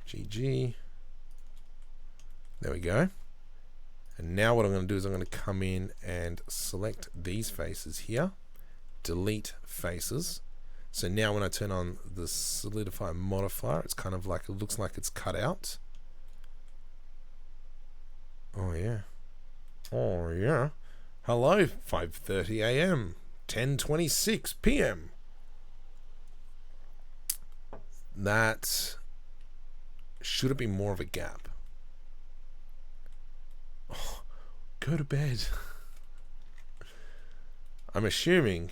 GG. There we go. And now what I'm going to do is I'm going to come in and select these faces here. Delete faces. So now when I turn on the solidify modifier, it's kind of like, it looks like it's cut out. Oh yeah. Oh yeah. Hello, 5:30 AM, 10:26 PM. That should have been more of a gap. Oh, go to bed. I'm assuming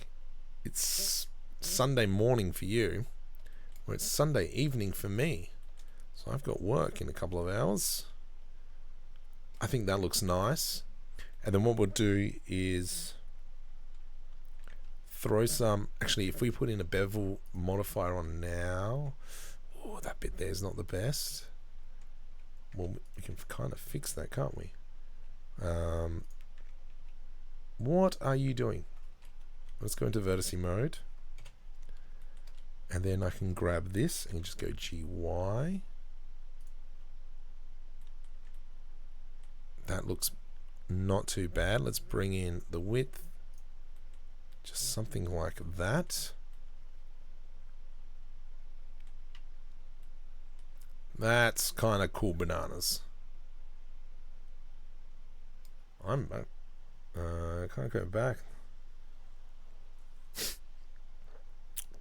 it's Sunday morning for you, or it's Sunday evening for me. So I've got work in a couple of hours. I think that looks nice. And then what we'll do is throw some, actually if we put in a bevel modifier on now, oh, that bit there is not the best. Well, we can kind of fix that, can't we? What are you doing? Let's go into vertice mode. And then I can grab this and just go GY. That looks not too bad. Let's bring in the width. Just something like that. That's kind of cool bananas. I'm back. I can't go back.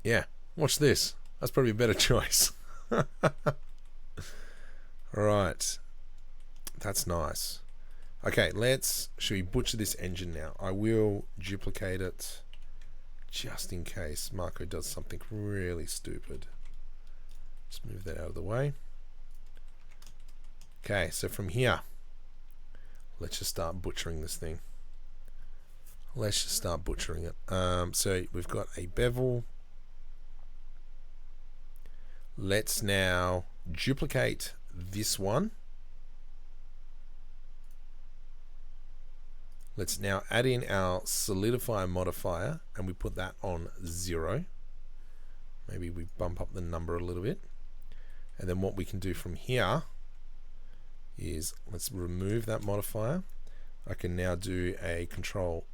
Yeah, watch this. That's probably a better choice. Alright. That's nice. Okay, should we butcher this engine now? I will duplicate it just in case Marco does something really stupid. Just move that out of the way. Okay, so from here, let's just start butchering this thing. Let's just start butchering it. So we've got a bevel. Let's now duplicate this one. Let's now add in our solidify modifier and we put that on 0. Maybe we bump up the number a little bit. And then what we can do from here is let's remove that modifier. I can now do a Control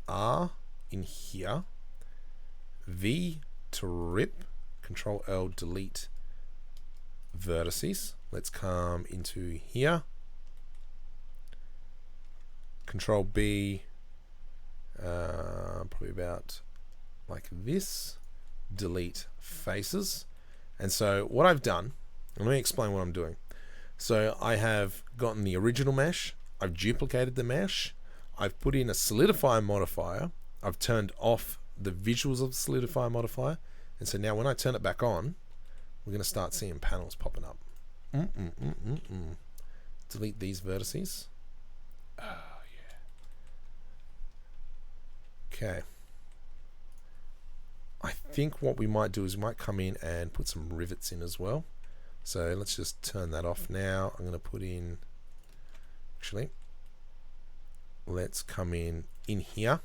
R in here, V to rip, Control L delete vertices. Let's come into here, Control B, probably about like this, delete faces. And so what I've done, let me explain what I'm doing. So I have gotten the original mesh, I've duplicated the mesh, I've put in a solidify modifier, I've turned off the visuals of the solidify modifier, and so now when I turn it back on, we're going to start seeing panels popping up. Delete these vertices. Oh, yeah. Okay. I think what we might do is we might come in and put some rivets in as well. So let's just turn that off now. I'm going to put in, actually, let's come in here.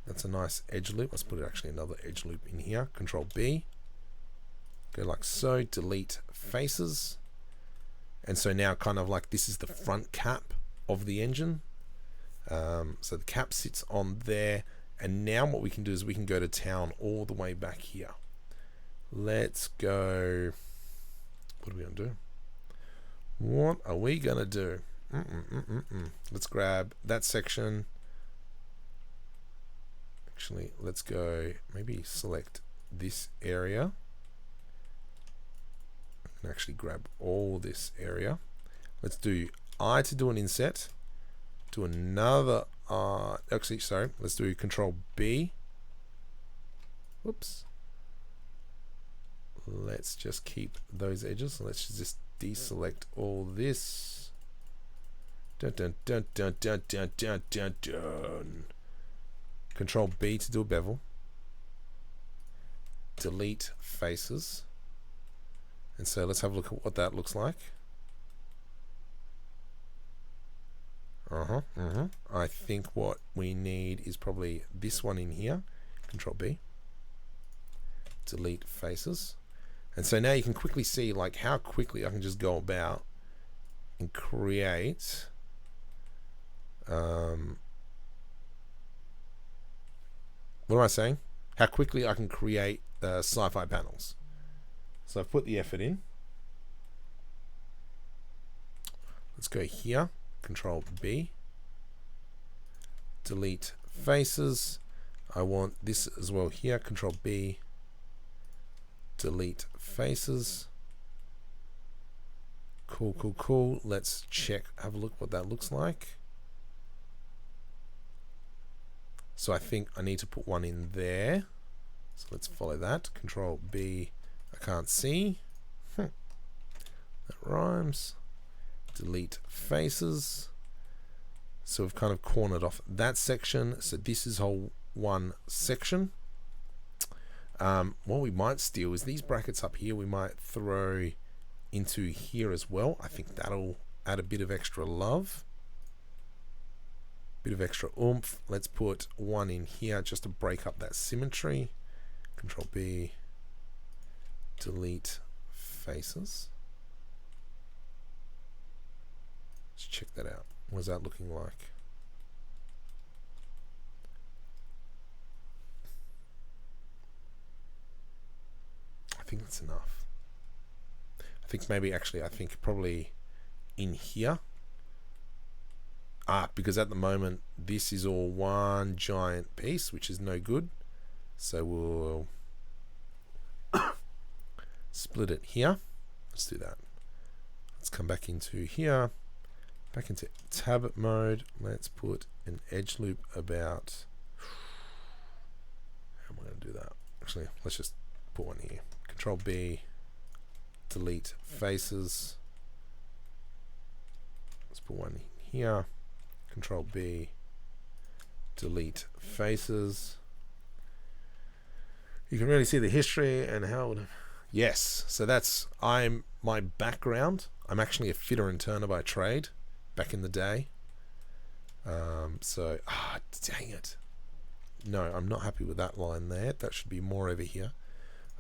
That's a nice edge loop. Let's put actually another edge loop in here. Control B. Go like so. Delete faces. And so now kind of like this is the front cap of the engine. So the cap sits on there. And now what we can do is we can go to town all the way back here. Let's go. What are we going to do? What are we going to do? Let's grab that section. Actually, let's go, maybe select this area. I can actually grab all this area. Let's do I to do an inset. Do another, actually, sorry, let's do Control B. Whoops. Let's just keep those edges. Let's just deselect all this. Dun, dun, dun, dun, dun, dun, dun, dun, dun. Control B to do a bevel. Delete faces. And so let's have a look at what that looks like. I think what we need is probably this one in here. Control B. Delete faces. And so now you can quickly see like how quickly I can just go about and create what am I saying? How quickly I can create sci-fi panels. So I've put the effort in. Let's go here. Control B. Delete faces. I want this as well here. Control B. Delete faces. Cool, cool, cool. Let's check, have a look what that looks like. So I think I need to put one in there. So let's follow that. Control B. I can't see. That rhymes. Delete faces. So we've kind of cornered off that section. So this is whole one section. What we might steal is these brackets up here. We might throw into here as well. I think that'll add a bit of extra love. Bit of extra oomph. Let's put one in here just to break up that symmetry. Control B. Delete faces. Let's check that out. What is that looking like? I think that's enough. I think maybe actually, I think probably in here. Because at the moment this is all one giant piece, which is no good. So we'll split it here. Let's do that. Let's come back into here, back into tab mode. Let's put an edge loop about. How am I going to do that? Actually, let's just put one here. Control B, delete faces. Let's put one here. Control B, delete faces. You can really see the history and how. Yes, so that's my background. I'm actually a fitter and turner by trade back in the day. Dang it. No, I'm not happy with that line there. That should be more over here.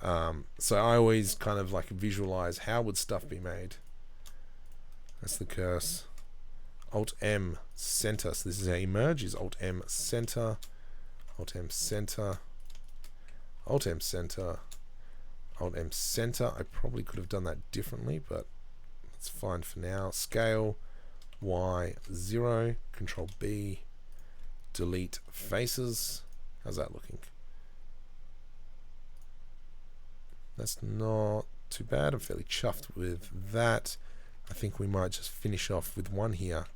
So I always kind of like visualize how would stuff be made. That's the curse. Alt M center. So this is how you merge. Is Alt M center. Alt M center. Alt M center. Alt M center. I probably could have done that differently, but it's fine for now. Scale Y 0. Control B. Delete faces. How's that looking? That's not too bad. I'm fairly chuffed with that. I think we might just finish off with one here.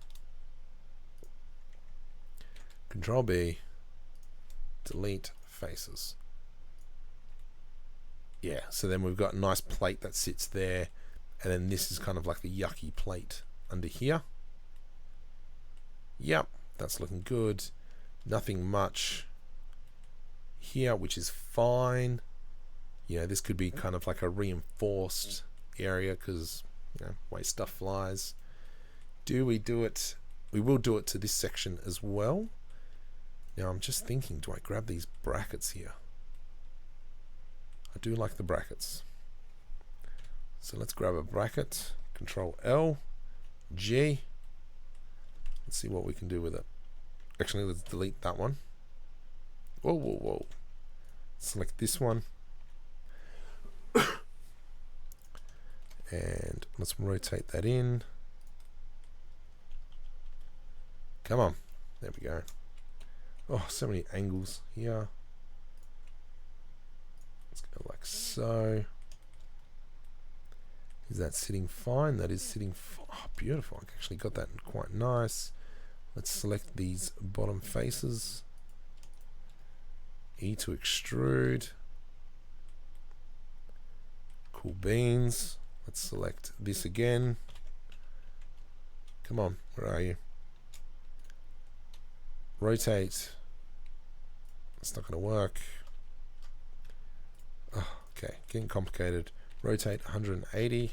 Control B. Delete faces. Yeah, so then we've got a nice plate that sits there, and then this is kind of like the yucky plate under here. Yep, that's looking good. Nothing much here, which is fine. You know, this could be kind of like a reinforced area because, you know, way stuff flies. Do we do it? We will do it to this section as well. Now I'm just thinking, do I grab these brackets here? I do like the brackets. So let's grab a bracket. Control L, G. Let's see what we can do with it. Actually, let's delete that one. Whoa, whoa, whoa. Select this one. And let's rotate that in. Come on. There we go. Oh, so many angles here. Let's go like so. Is that sitting fine? That is sitting fine. Oh, beautiful. I actually got that quite nice. Let's select these bottom faces. E to extrude. Cool beans. Let's select this again. Come on, where are you? Rotate. It's not going to work. Oh, okay, getting complicated. Rotate 180.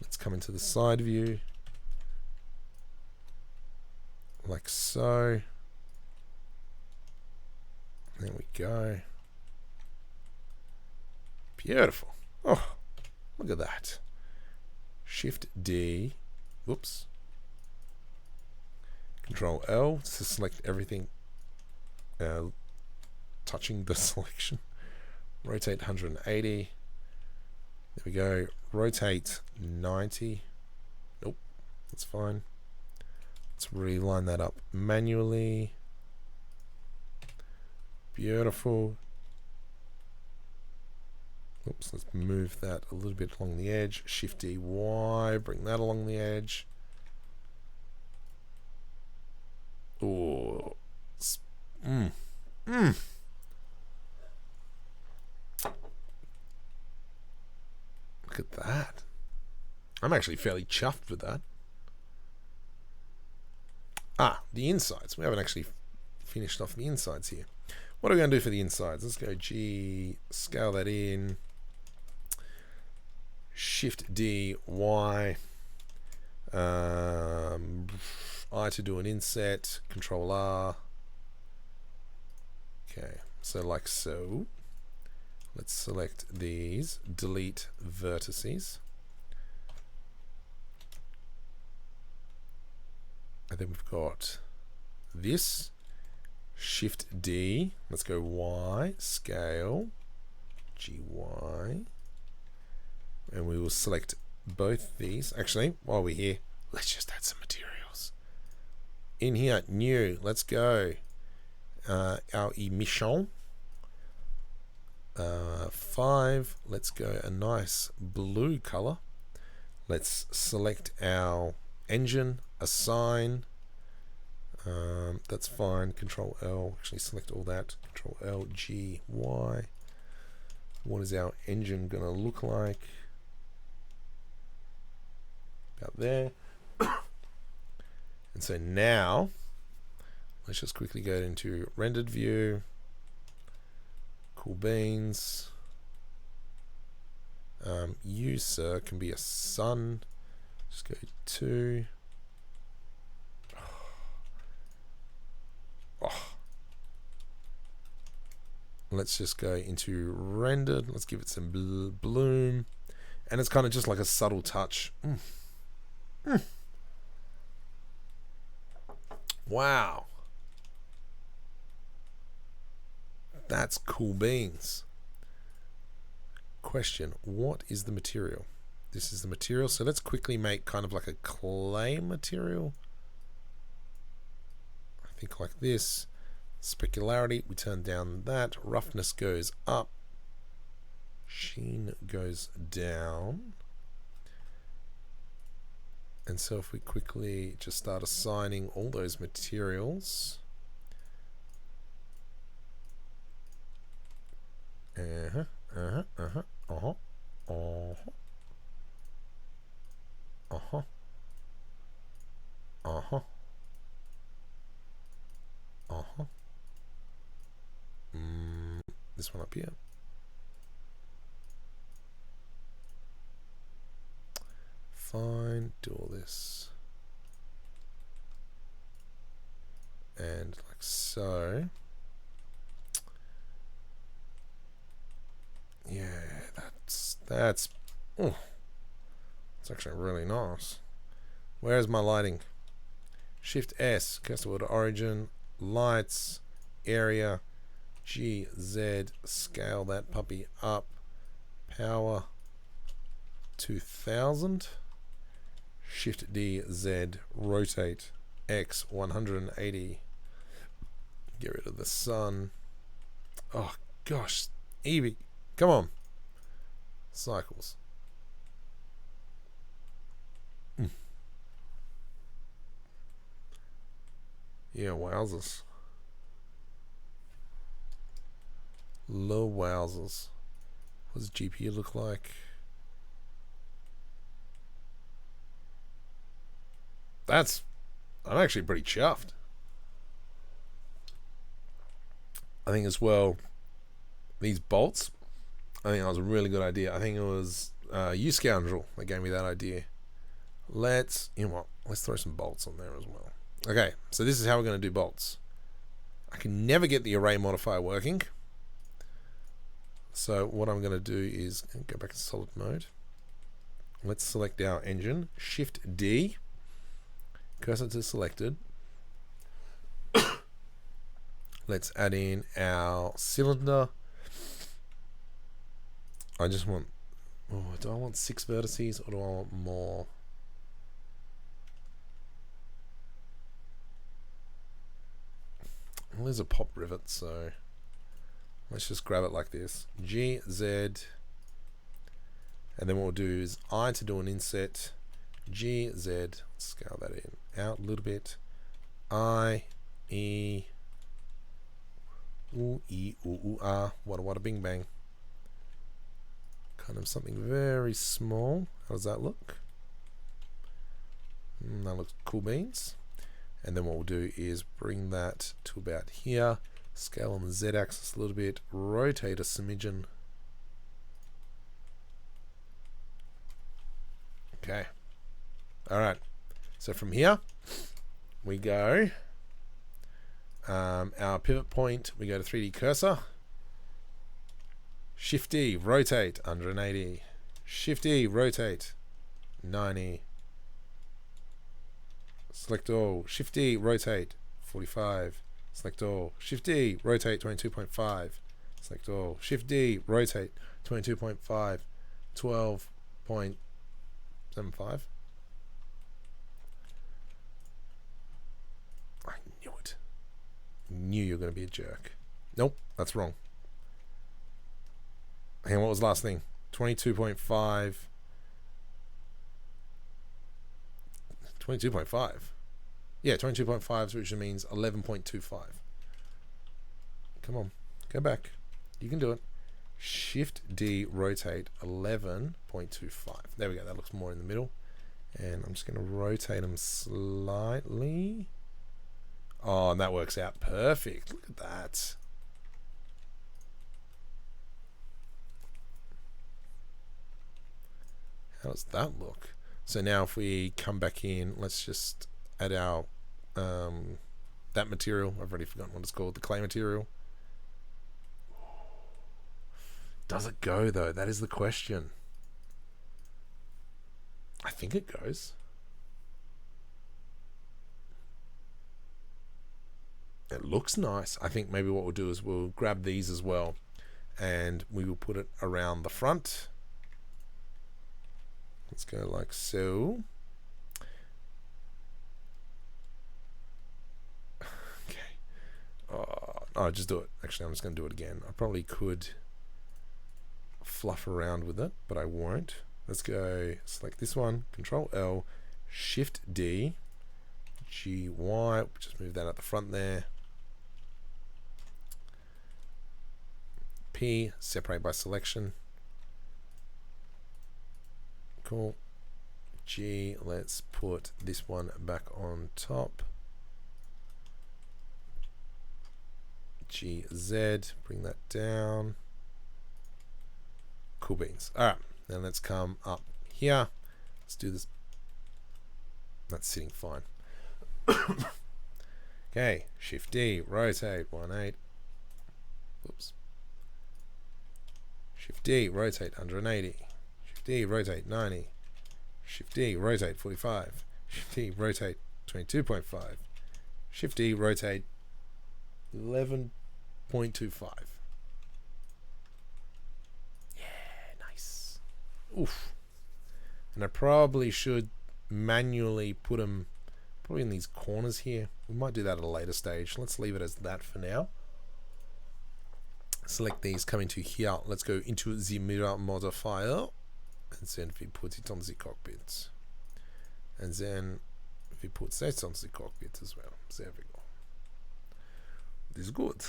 Let's come into the side view. Like so. There we go. Beautiful. Oh, look at that. Shift D. Whoops. Control L to select everything touching the selection. Rotate 180. There we go. Rotate 90. Nope, that's fine. Let's reline that up manually. Beautiful. Oops, let's move that a little bit along the edge. Shift D, Y, bring that along the edge. Oh, Look at that. I'm actually fairly chuffed with that. The insides. We haven't actually finished off the insides here. What are we going to do for the insides? Let's go G, scale that in. Shift D, Y. I to do an inset. Control R. Okay, so like so. Let's select these. Delete vertices. And then we've got this. Shift D. Let's go Y. Scale. GY. And we will select both these. Actually, while we're here, let's just add some materials. In here, new, let's go. Our emission. 5, let's go a nice blue color. Let's select our engine, assign. That's fine. Control L, actually select all that. Control L, G, Y. What is our engine gonna look like? About there. And so now, let's just quickly go into rendered view. Cool beans. User can be a sun. Just go to. Let's just go into rendered. Let's give it some bloom. And it's kind of just like a subtle touch. Wow. That's cool beans. Question, what is the material? This is the material. So let's quickly make kind of like a clay material. I think like this. Specularity, we turn down that. Roughness goes up. Sheen goes down. And so if we quickly just start assigning all those materials. This one up here. Fine, do all this. And like so. Yeah, that's oh, it's actually really nice. Where's my lighting? Shift S, cursor order origin, lights, area, G, Z, scale that puppy up, power 2000, Shift D, Z, rotate, X 180, get rid of the sun. Oh gosh, EEVEE, come on, cycles. Yeah, wowzers. Low wowzers. What does GPU look like? I'm actually pretty chuffed. I think as well, these bolts, I think that was a really good idea. I think it was you scoundrel that gave me that idea. Let's, you know what, let's throw some bolts on there as well. Okay, so this is how we're going to do bolts. I can never get the array modifier working. So what I'm going to do is go back to solid mode. Let's select our engine. Shift D. Cursor to selected. Let's add in our cylinder. I just want... Oh, do I want 6 vertices or do I want more? Well, there's a pop rivet, so let's just grab it like this. G, Z, and then what we'll do is I to do an inset. G, Z, scale that in out a little bit. I, E, ooh, E, ooh, ooh, ah, what a bing bang. Kind of something very small. How does that look? That looks cool beans. And then what we'll do is bring that to about here, scale on the Z axis a little bit, rotate a smidgen. Okay. All right. So from here, we go, our pivot point, we go to 3D cursor, Shift D, rotate 180, Shift D, rotate 90, select all, Shift D, rotate 45, select all, Shift D, rotate 22.5, select all, Shift D, rotate 22.5, 12.5, 7.5. I knew it. Knew you were going to be a jerk. Nope, that's wrong. Hang on, what was the last thing? 22.5. 22.5. Yeah, 22.5, which means 11.25. Come on, go back. You can do it. Shift D, rotate 11.25. There we go. That looks more in the middle. And I'm just going to rotate them slightly. Oh, and that works out perfect. Look at that. How does that look? So now if we come back in, let's just add our that material. I've already forgotten what it's called. The clay material. Does it go though? That is the question. I think it goes. It looks nice. I think maybe what we'll do is we'll grab these as well and we will put it around the front. Let's go like so. Okay. Oh, just do it. Actually, I'm just going to do it again. I probably could fluff around with it, but I won't. Let's go select this one, Control L, Shift D, GY, just move that at the front there. P, separate by selection. Cool. G, let's put this one back on top. GZ, bring that down. Cool beans. Alright, then let's come up here. Let's do this. That's sitting fine. Okay, Shift D, rotate 18. Oops. Shift D, rotate 180. Shift D, rotate 90. Shift D, rotate 45. Shift D, rotate 22.5. Shift D, rotate 11.25. Yeah, nice. Oof. And I probably should manually put them probably in these corners here. We might do that at a later stage. Let's leave it as that for now. Select these, come into here. Let's go into the mirror modifier. And then we put it on the cockpit. And then we put that on the cockpit as well. There we go. This is good.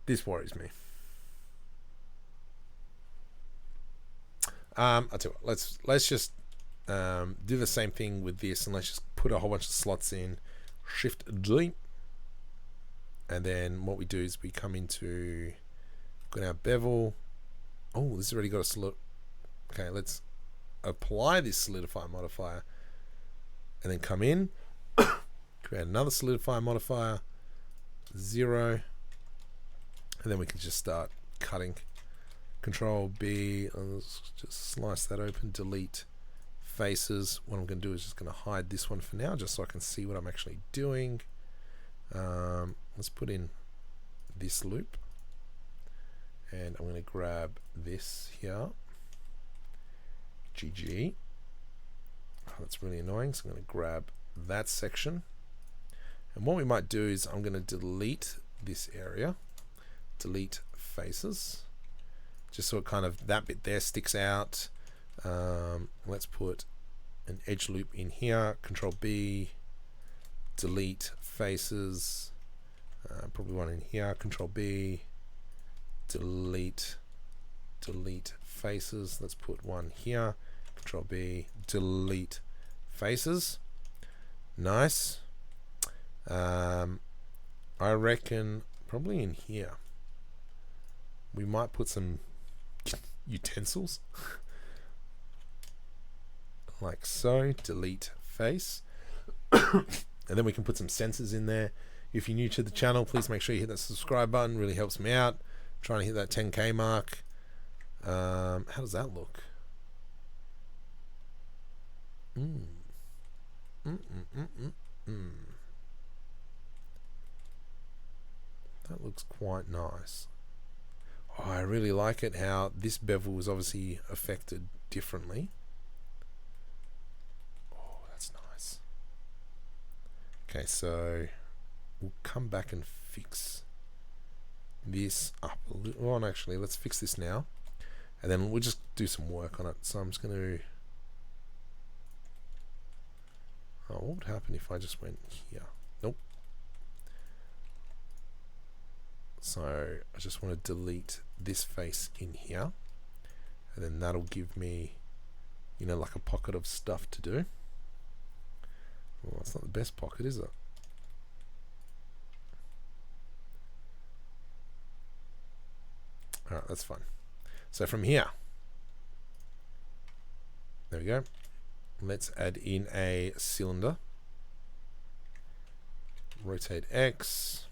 This worries me. I'll tell you what, let's just do the same thing with this, and let's just put a whole bunch of slots in. Shift D, and then what we do is we come into our bevel. Oh, this has already got a solid. Okay, let's apply this solidify modifier, and then come in, create another solidify modifier, 0, and then we can just start cutting. Control B, let's just slice that open, delete faces. What I'm going to do is just going to hide this one for now, just so I can see what I'm actually doing. Let's put in this loop, and I'm going to grab this here. GG. Oh, that's really annoying, so I'm going to grab that section. And what we might do is I'm going to delete this area, delete faces, just so it kind of, that bit there sticks out. Let's put an edge loop in here, Control B, delete faces, probably one in here, Control B, delete faces. Let's put one here, Control B, delete faces. Nice. I reckon probably in here we might put some utensils like so. Delete face. And then we can put some sensors in there. If you're new to the channel, please make sure you hit that subscribe button. Really helps me out. I'm trying to hit that 10k mark. How does that look? That looks quite nice. Oh, I really like it how this bevel was obviously affected differently. Oh, that's nice. Okay, so we'll come back and fix this up a little. Oh, actually, let's fix this now. And then we'll just do some work on it. So I'm just going to... Oh, what would happen if I just went here? Nope. So I just want to delete this face in here. And then that'll give me, you know, like a pocket of stuff to do. Well, it's not the best pocket, is it? Alright, that's fine. So from here, there we go. Let's add in a cylinder. Rotate X.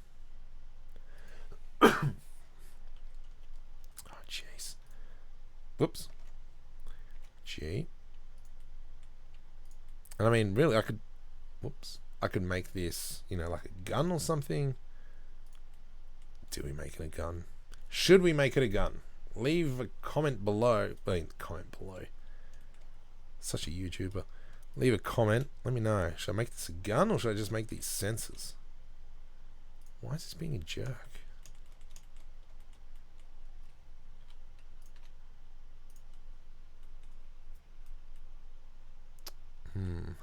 Oh, jeez. Whoops. G. And I mean, really, I could... Whoops. I could make this, you know, like a gun or something. Do we make it a gun? Should we make it a gun? Leave a comment below. I mean, comment below. Such a YouTuber. Leave a comment. Let me know. Should I make this a gun or should I just make these sensors? Why is this being a jerk?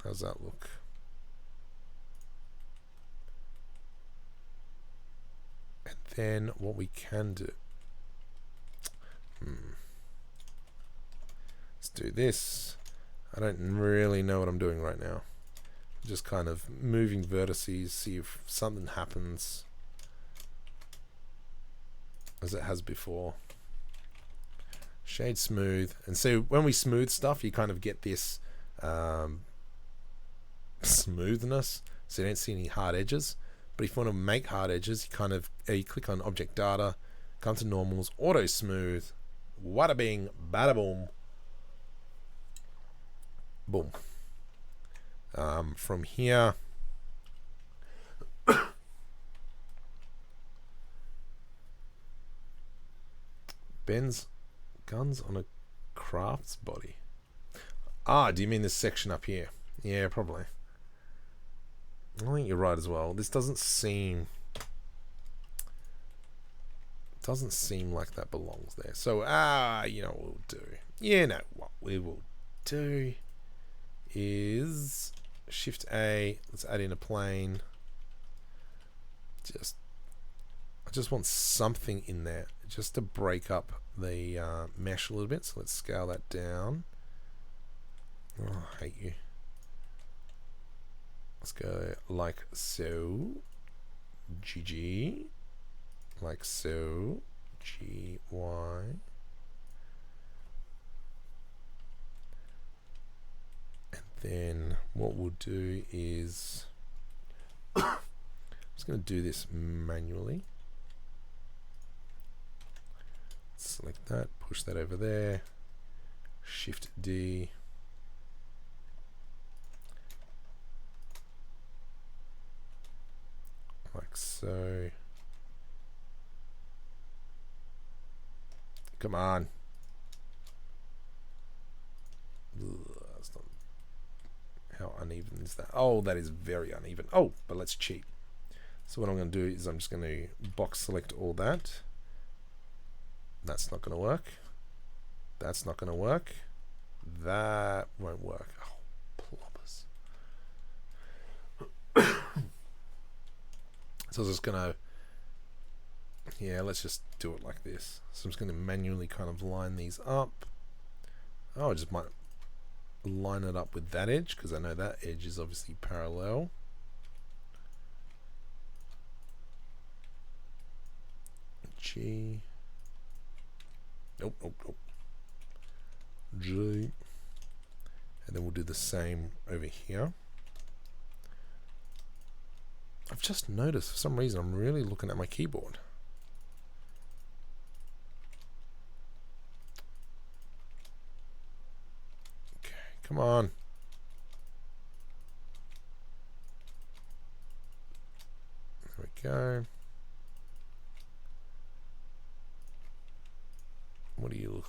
How's that look? And then what we can do. Let's do this. I don't really know what I'm doing right now. Just kind of moving vertices, see if something happens as it has before. Shade smooth. And so when we smooth stuff, you kind of get this smoothness, so you don't see any hard edges. But if you want to make hard edges, you kind of you click on object data, come to normals, auto smooth, wada bing, bada boom, boom. From here, Ben's guns on a craft's body. Ah, do you mean this section up here? Yeah, probably. I think you're right as well. This doesn't seem like that belongs there. So, you know what we'll do? You know what we will do is Shift A. Let's add in a plane. I just want something in there just to break up the mesh a little bit. So let's scale that down. Oh, I hate you. Let's go like so. GG. Like so. GY. And then what we'll do is I'm just going to do this manually. Select that, push that over there. Shift D. Like so. Come on. That's not, how uneven is that? Oh, that is very uneven. Oh, but let's cheat. So what I'm going to do is I'm just going to box select all that. That's not going to work. That's not going to work. That won't work. Oh, ploppers. So I was just going to, yeah, let's just do it like this. So I'm just going to manually kind of line these up. Oh, I just might line it up with that edge because I know that edge is obviously parallel. G. Nope, nope, nope. G. And then we'll do the same over here. I've just noticed for some reason I'm really looking at my keyboard. Okay, come on. There we go.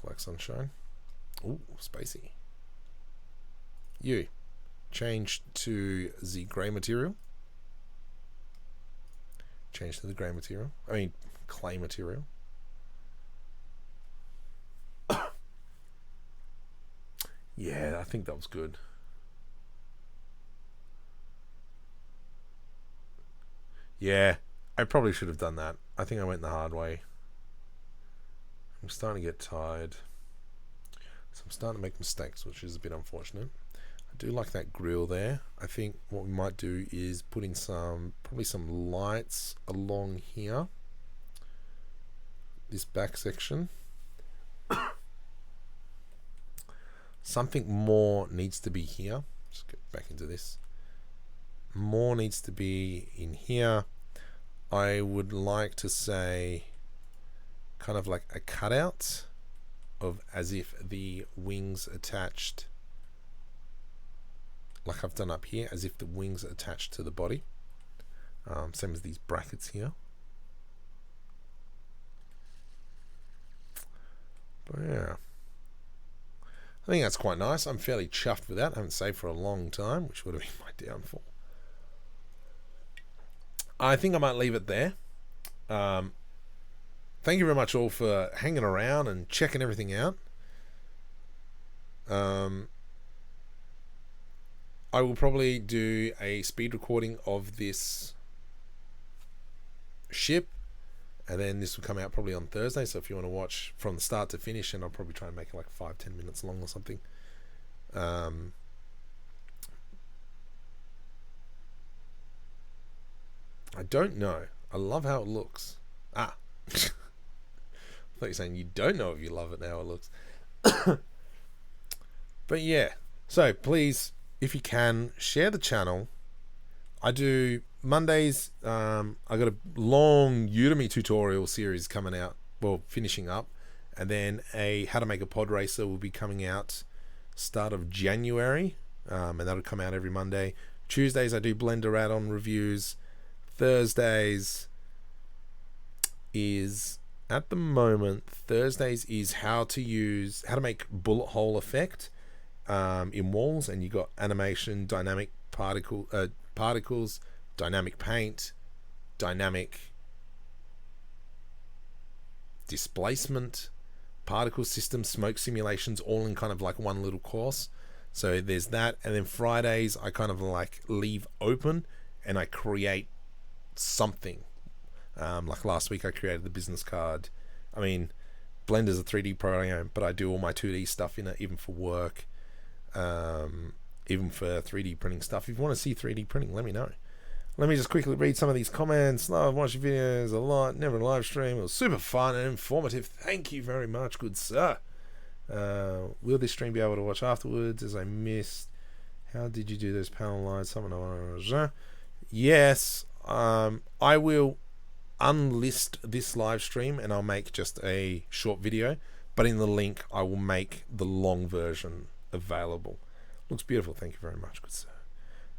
look like sunshine. Ooh, spacey. You change to the grey material. Change to the grey material. I mean, clay material. Yeah, I think that was good. Yeah, I probably should have done that. I think I went the hard way. I'm starting to get tired. So I'm starting to make mistakes, which is a bit unfortunate. I do like that grill there. I think what we might do is put in probably some lights along here. This back section. Something more needs to be here. Just get back into this. More needs to be in here. I would like to say kind of like a cutout of as if the wings attached, like I've done up here, as if the wings are attached to the body. Same as these brackets here. But yeah, I think that's quite nice. I'm fairly chuffed with that. I haven't saved for a long time, which would have been my downfall. I think I might leave it there. Thank you very much all for hanging around and checking everything out. I will probably do a speed recording of this ship, and then this will come out probably on Thursday. So if you want to watch from the start to finish, and I'll probably try and make it like 5-10 minutes long or something. I don't know. I love how it looks. I thought you were saying you don't know if you love it, how it looks. But yeah, so please, if you can, share the channel. I do Mondays. I got a long Udemy tutorial series coming out, well, finishing up, and then a how to make a pod racer will be coming out start of January, and that'll come out every Monday. Tuesdays I do Blender add-on reviews. Thursdays is, at the moment, Thursdays is how to make bullet hole effect in walls, and you got animation, dynamic particles, dynamic paint, dynamic displacement, particle system, smoke simulations, all in kind of like one little course. So there's that, and then Fridays I kind of like leave open and I create something. Like last week I created the business card. I mean, Blender's a 3D program, but I do all my 2D stuff in it, even for work, even for 3D printing stuff. If you want to see 3D printing, let me know. Let me just quickly read some of these comments. Love watching videos a lot. Never live stream. It was super fun and informative. Thank you very much, good sir. Will this stream be able to watch afterwards, as I missed? How did you do those panel lines? Yes, I will unlist this live stream and I'll make just a short video, but in the link I will make the long version available. Looks beautiful. Thank you very much, good sir.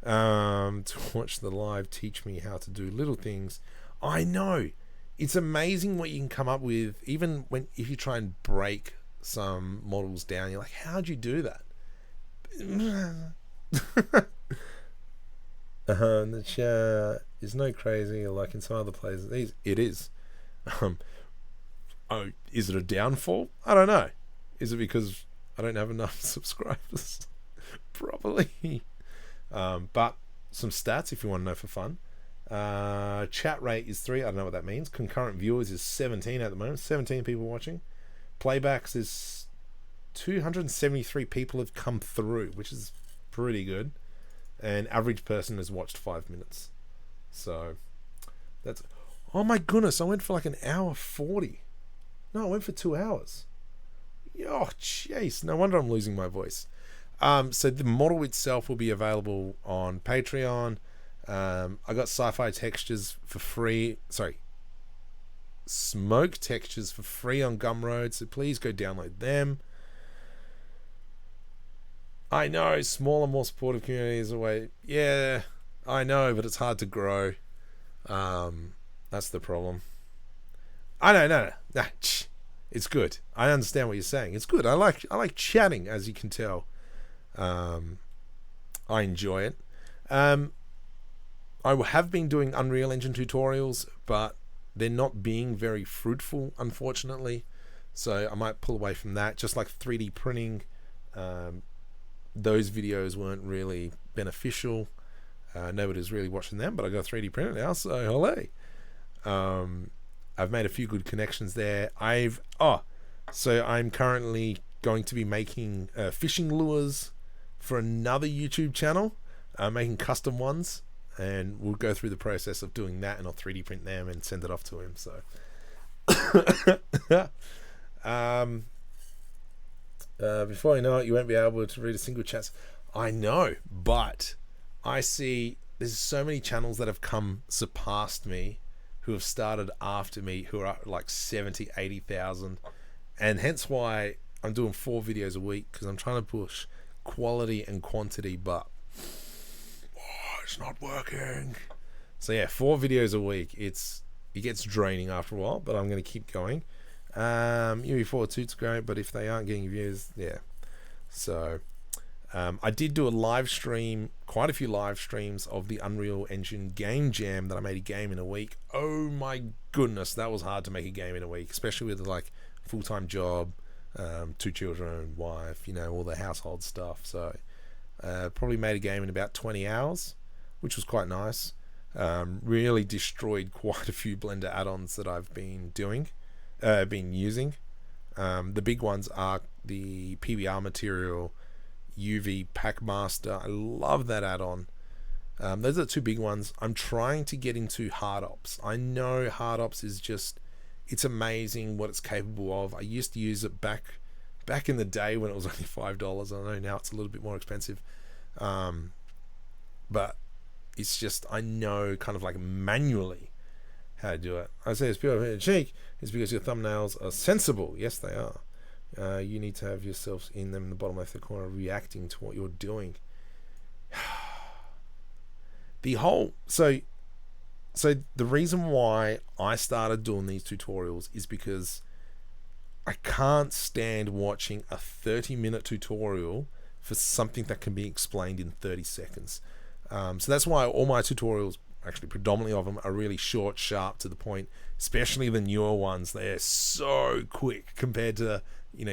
To watch the live, teach me how to do little things. I know, it's amazing what you can come up with, even if you try and break some models down. You're like, how'd you do that? The chat is no crazy like in some other places. It is. Oh, is it a downfall? I don't know. Is it because I don't have enough subscribers? Probably. But some stats if you want to know for fun. Chat rate is 3. I don't know what that means. Concurrent viewers is 17 at the moment. 17 people watching. Playbacks is 273 people have come through, which is pretty good. And average person has watched 5 minutes. So that's, oh my goodness, I went for like an hour 40. No, I went for 2 hours. Oh jeez, no wonder I'm losing my voice. So the model itself will be available on Patreon. I got sci-fi textures for free. Sorry, smoke textures for free on Gumroad, so please go download them. I know, smaller, more supportive communities away. Yeah, I know, but it's hard to grow. That's the problem. I know, no. It's good. I understand what you're saying. It's good. I like chatting, as you can tell. I enjoy it. I have been doing Unreal Engine tutorials, but they're not being very fruitful, unfortunately. So I might pull away from that. Just like 3D printing, those videos weren't really beneficial. Nobody's really watching them, but I got a 3D printer now, so hello. I've made a few good connections there. So I'm currently going to be making fishing lures for another YouTube channel, making custom ones, and we'll go through the process of doing that, and I'll 3D print them and send it off to him. So before I know it, you won't be able to read a single chat. I know, but I see there's so many channels that have surpassed me, who have started after me, who are like 70, 80,000, and hence why I'm doing 4 videos a week, because I'm trying to push quality and quantity, but it's not working. So yeah, 4 videos a week. It gets draining after a while, but I'm going to keep going. UV4 Toot's great, but if they aren't getting views, yeah. So I did do a live stream, quite a few live streams of the Unreal Engine Game Jam, that I made a game in a week. Oh my goodness, that was hard to make a game in a week, especially with like full-time job, 2 children, wife, all the household stuff. So probably made a game in about 20 hours, which was quite nice. Really destroyed quite a few Blender add-ons that I've been using. The big ones are the PBR material, UVPackmaster. I love that add-on. Those are the 2 big ones. I'm trying to get into hard ops. I know hard ops is it's amazing what it's capable of. I used to use it back in the day when it was only $5. I know now it's a little bit more expensive, but it's just, I know kind of like manually how to do it. I say it's pure cheek. It's because your thumbnails are sensible. Yes, they are. You need to have yourselves in them in the bottom left corner, reacting to what you're doing. So the reason why I started doing these tutorials is because I can't stand watching a 30-minute tutorial for something that can be explained in 30 seconds. So that's why all my tutorials, actually predominantly of them, are really short, sharp, to the point. Especially the newer ones, they're so quick compared to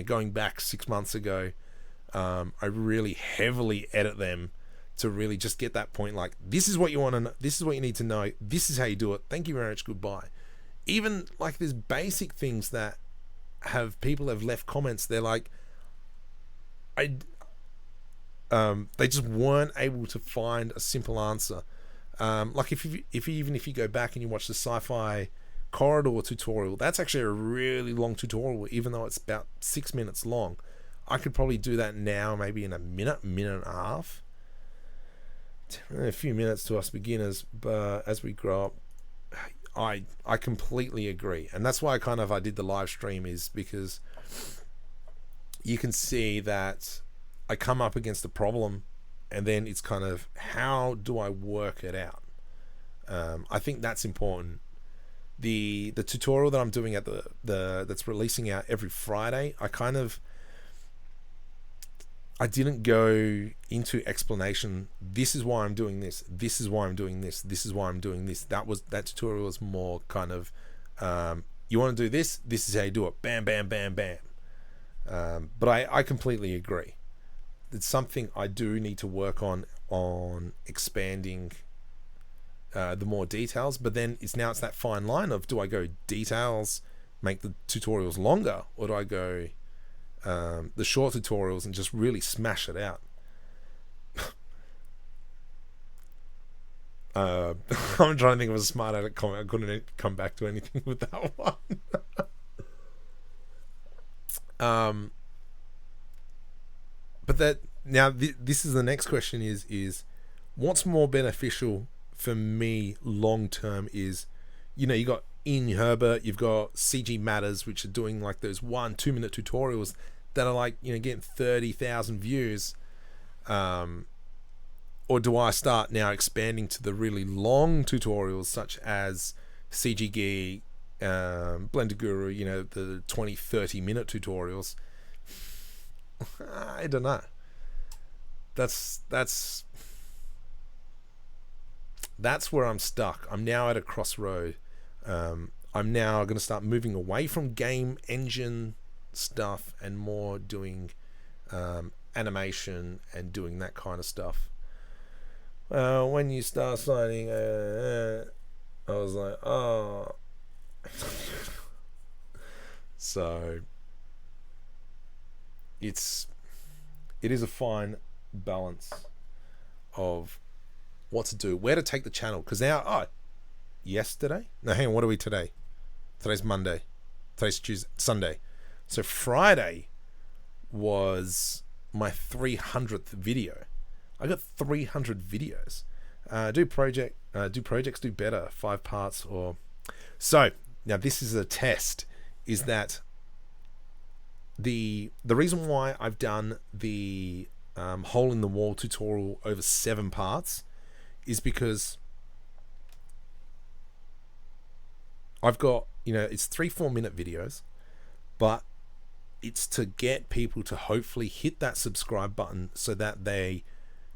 going back 6 months ago. I really heavily edit them to really just get that point, like, this is what you want to know, this is what you need to know, this is how you do it, thank you very much, goodbye. Even like there's basic things that people have left comments, they're like, they just weren't able to find a simple answer. Like if you go back and you watch the sci-fi corridor tutorial, that's actually a really long tutorial, even though it's about 6 minutes long. I could probably do that now, maybe in a minute and a half. A few minutes to us beginners, but as we grow up, I completely agree. And that's why I did the live stream, is because you can see that I come up against a problem, and then it's kind of, how do I work it out? I think that's important. The tutorial that I'm doing at that's releasing out every Friday, I didn't go into explanation. This is why I'm doing this. This is why I'm doing this. This is why I'm doing this. That tutorial was more kind of, you want to do this. This is how you do it. Bam, bam, bam, bam. But I completely agree. It's something I do need to work on expanding the more details. But then it's that fine line of, do I go details, make the tutorials longer, or do I go the short tutorials and just really smash it out? I'm trying to think of a smart edit comment. I couldn't come back to anything with that one. But this is the next question, is what's more beneficial for me long term is, you got Ian Herbert, you've got CG Matters, which are doing like those 1-2 minute tutorials that are like, getting 30,000 views. Or do I start now expanding to the really long tutorials, such as CG Geek, Blender Guru, you know, the 20-30 minute tutorials. I don't know. That's where I'm stuck. I'm now at a crossroad. I'm now going to start moving away from game engine stuff and more doing animation and doing that kind of stuff. When you start signing, I was like, oh. So it is a fine balance of what to do, where to take the channel, because now yesterday, no, hang on, what are we today? Today's Monday, today's Tuesday, Sunday. So Friday was my 300th video. I got 300 videos. Do projects do better, 5 parts or so. Now this is a test, is that the reason why I've done the hole in the wall tutorial over 7 parts is because I've got, you know, it's 3-4 minute videos, but it's to get people to hopefully hit that subscribe button so that they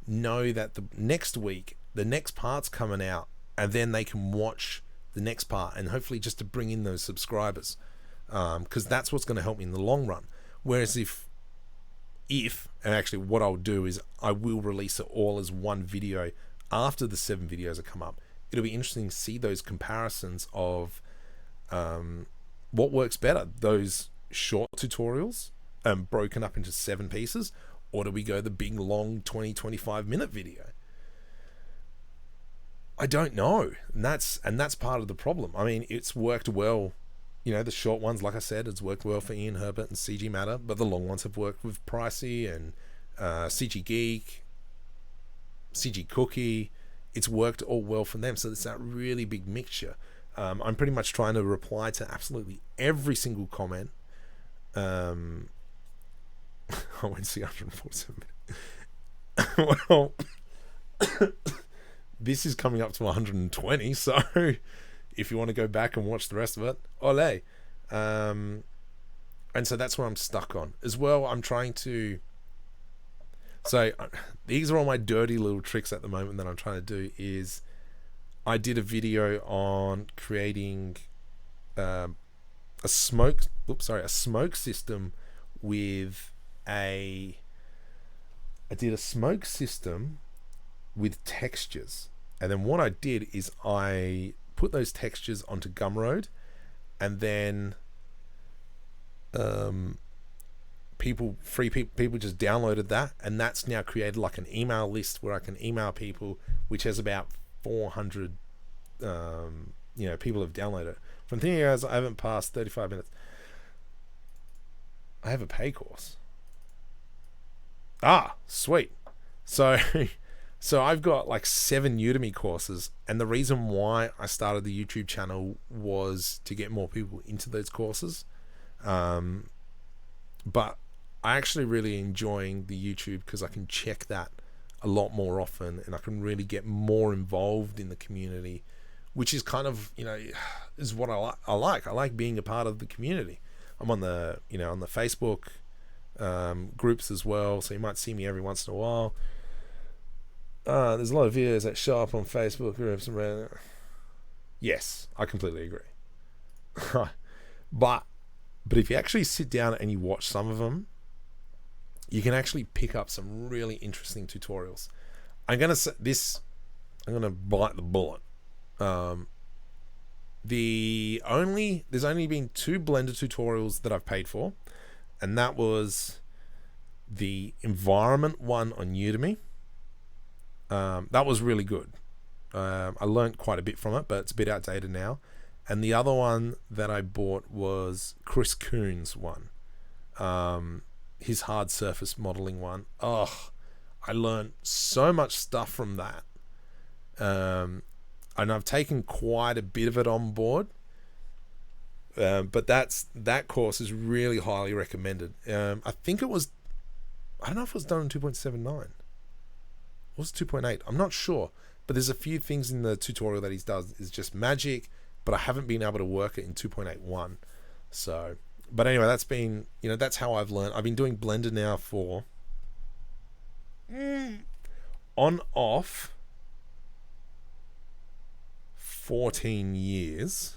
know that the next week the next part's coming out, and then they can watch the next part, and hopefully just to bring in those subscribers, because that's what's going to help me in the long run. Whereas if and actually what I'll do is I will release it all as one video after the 7 videos have come up. It'll be interesting to see those comparisons of what works better, those short tutorials broken up into 7 pieces, or do we go the big long 20-25 minute video? I don't know, and that's part of the problem. I mean, it's worked well, you know, the short ones, like I said, it's worked well for Ian Herbert and CG Matter, but the long ones have worked with Pricey and CG Geek, CG Cookie. It's worked all well for them, so it's that really big mixture. I'm pretty much trying to reply to absolutely every single comment. I went to see 147 minutes. Well, this is coming up to 120, so if you want to go back and watch the rest of it, ole. And so that's where I'm stuck on. As well, I'm trying to... So these are all my dirty little tricks at the moment that I'm trying to do. Is I did a video on creating a smoke system with I did a smoke system with textures, and then what I did is I put those textures onto Gumroad, and then people just downloaded that, and that's now created like an email list where I can email people, which has about 400 people have downloaded it. From thinking as I haven't passed 35 minutes. I have a pay course. Sweet. So I've got like 7 Udemy courses, and the reason why I started the YouTube channel was to get more people into those courses. But I actually really enjoying the YouTube because I can check that a lot more often, and I can really get more involved in the community, which is kind of, is what I like. I like being a part of the community. I'm on the, on the Facebook groups as well, so you might see me every once in a while. There's a lot of videos that show up on Facebook groups and yes, I completely agree. but if you actually sit down and you watch some of them, you can actually pick up some really interesting tutorials. I'm gonna bite the bullet. There's only been 2 Blender tutorials that I've paid for, and that was the environment one on Udemy. That was really good. I learned quite a bit from it, but it's a bit outdated now. And the other one that I bought was Chris Coon's one, his hard surface modeling one. I learned so much stuff from that. And I've taken quite a bit of it on board. But that course is really highly recommended. I think it was, I don't know if it was done in 2.79. Was 2.8? I'm not sure, but there's a few things in the tutorial that he does is just magic. but I haven't been able to work it in 2.81. So, but anyway, that's been, that's how I've learned. I've been doing Blender now for on off 14 years,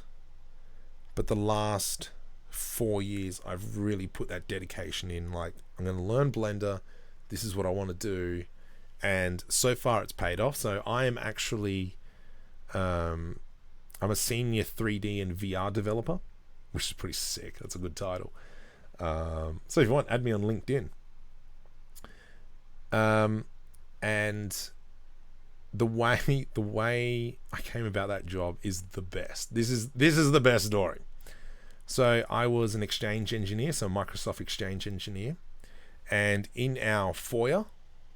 but the last 4 years I've really put that dedication in. Like, I'm going to learn Blender, this is what I want to do, and so far it's paid off. So I am actually I'm a senior 3D and VR developer, which is pretty sick. That's a good title. So if you want, add me on LinkedIn. And the way I came about that job is the best. This is the best story. So I was an Exchange engineer, so Microsoft Exchange engineer, and in our foyer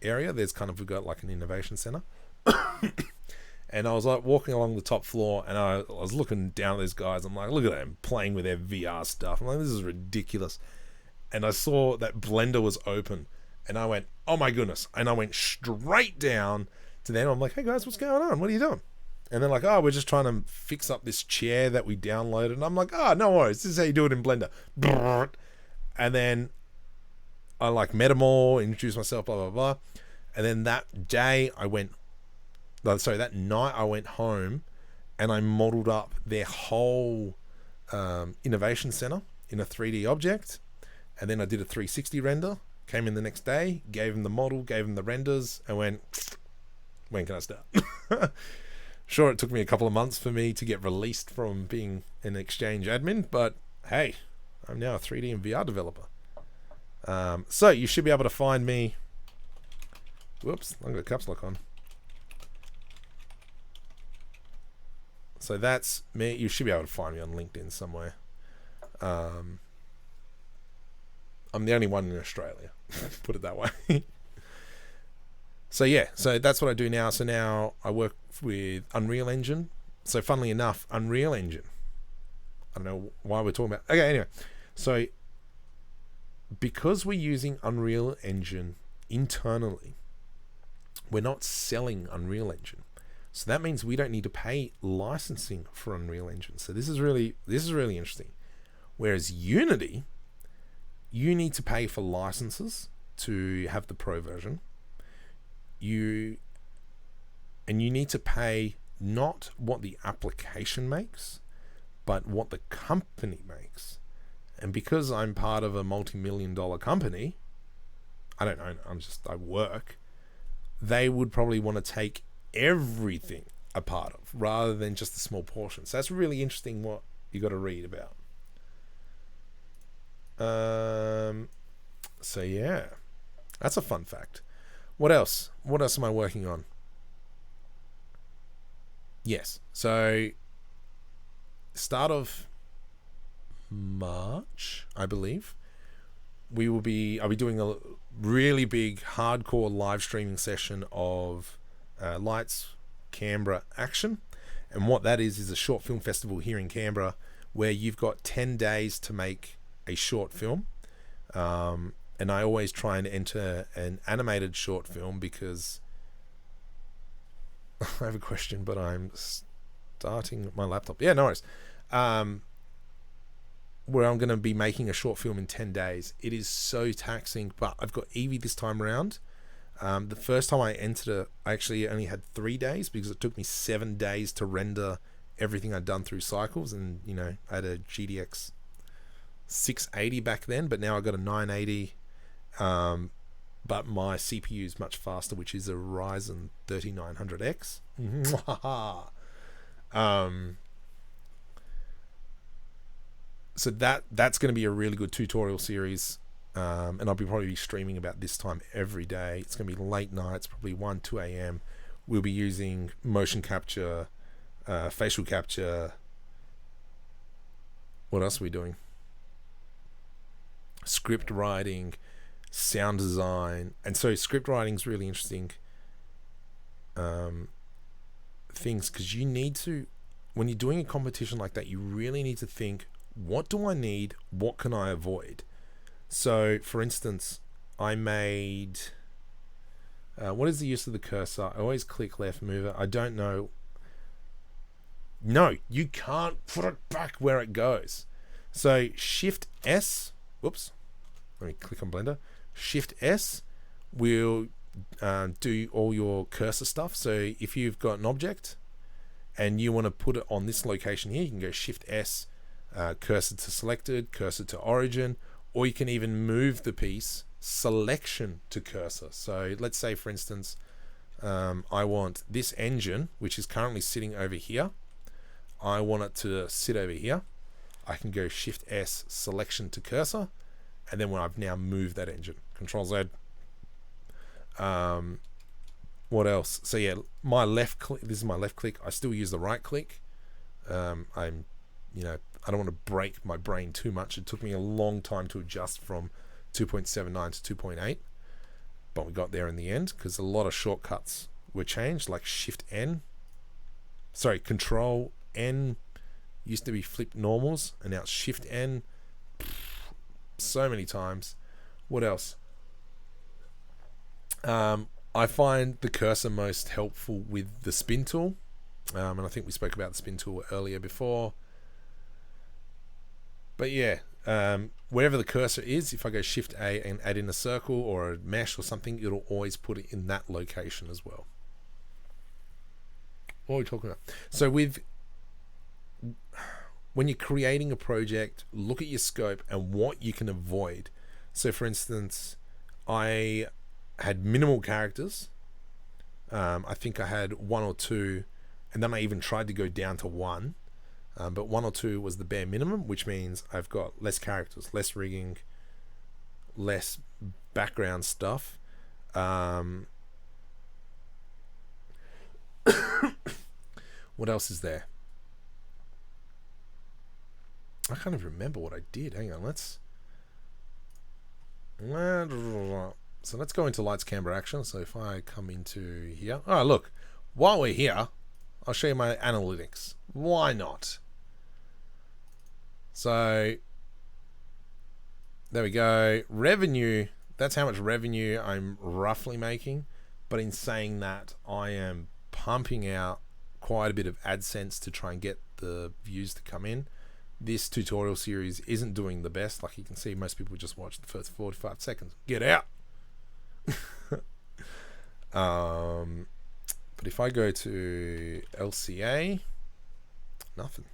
area, we've got like an innovation center. And I was like walking along the top floor, and I was looking down at these guys. I'm like, look at them playing with their VR stuff. I'm like, this is ridiculous. And I saw that Blender was open, and I went, oh my goodness. And I went straight down to them. I'm like, hey guys, what's going on? What are you doing? And they're like, oh, we're just trying to fix up this chair that we downloaded. And I'm like, oh, no worries. This is how you do it in Blender. And then I like met them all, introduced myself, blah, blah, blah. And then that night I went home and I modeled up their whole innovation center in a 3D object. And then I did a 360 render, came in the next day, gave them the model, gave them the renders, and went, when can I start? Sure, it took me a couple of months for me to get released from being an Exchange admin, but hey, I'm now a 3D and VR developer. So you should be able to find me. Whoops, I've got caps lock on. So that's me. You should be able to find me on LinkedIn somewhere. I'm the only one in Australia, put it that way. So yeah, so that's what I do now. So now I work with Unreal Engine. So funnily enough, Unreal Engine. I don't know why we're talking about. Okay, anyway. So because we're using Unreal Engine internally, we're not selling Unreal Engine. So that means we don't need to pay licensing for Unreal Engine. So this is really interesting. Whereas Unity, you need to pay for licenses to have the pro version. You need to pay not what the application makes, but what the company makes. And because I'm part of a multi-million-dollar company, I don't know, I work, they would probably want to take everything a part of rather than just a small portion. So that's really interesting what you got to read about. So yeah, that's a fun fact. What else am I working on? Yes, so start of March, I believe, I'll be doing a really big hardcore live streaming session of Lights, Canberra, Action. And what that is a short film festival here in Canberra where you've got 10 days to make a short film. And I always try and enter an animated short film because I have a question, but I'm starting my laptop. Yeah, no worries. Where I'm going to be making a short film in 10 days. It is so taxing, but I've got EEVEE this time around. The first time I entered it, I actually only had 3 days because it took me 7 days to render everything I'd done through cycles. And, I had a GTX 680 back then, but now I've got a 980. But my CPU is much faster, which is a Ryzen 3900X. So that's going to be a really good tutorial series. And I'll probably be streaming about this time every day. It's going to be late nights, probably 1, 2 a.m. We'll be using motion capture, facial capture. What else are we doing? Script writing, sound design. And so script writing is really interesting things, because you need to, when you're doing a competition like that, you really need to think, what do I need? What can I avoid? So, for instance, I made... what is the use of the cursor? I always click left mover. I don't know. No, you can't put it back where it goes. So Shift S, whoops, let me click on Blender. Shift S will do all your cursor stuff. So if you've got an object and you want to put it on this location here, you can go Shift S, cursor to selected, cursor to origin, or you can even move the piece, selection to cursor. So let's say, for instance, I want this engine, which is currently sitting over here. I want it to sit over here. I can go Shift S, selection to cursor, and then when I've now moved that engine, Control Z. What else? So yeah, my left click. This is my left click. I still use the right click. I'm, you know, I don't want to break my brain too much. It took me a long time to adjust from 2.79 to 2.8, but we got there in the end because a lot of shortcuts were changed, like Shift N. Sorry, Control N used to be flipped normals, and now it's Shift N. So many times. What else? I find the cursor most helpful with the spin tool, and I think we spoke about the spin tool earlier before. But yeah, wherever the cursor is, if I go Shift A and add in a circle or a mesh or something, it'll always put it in that location as well. What are we talking about? So when you're creating a project, look at your scope and what you can avoid. So for instance, I had minimal characters. I think I had 1 or 2, and then I even tried to go down to 1. But 1 or 2 was the bare minimum, which means I've got less characters, less rigging, less background stuff. What else is there? I can't even remember what I did. Hang on, so let's go into lights, camera, action. So if I come into here, oh look, while we're here, I'll show you my analytics. Why not? So there we go. Revenue, that's how much revenue I'm roughly making. But in saying that, I am pumping out quite a bit of AdSense to try and get the views to come in. This tutorial series isn't doing the best. Like you can see, most people just watch the first 45 seconds. Get out. But if I go to LCA, nothing.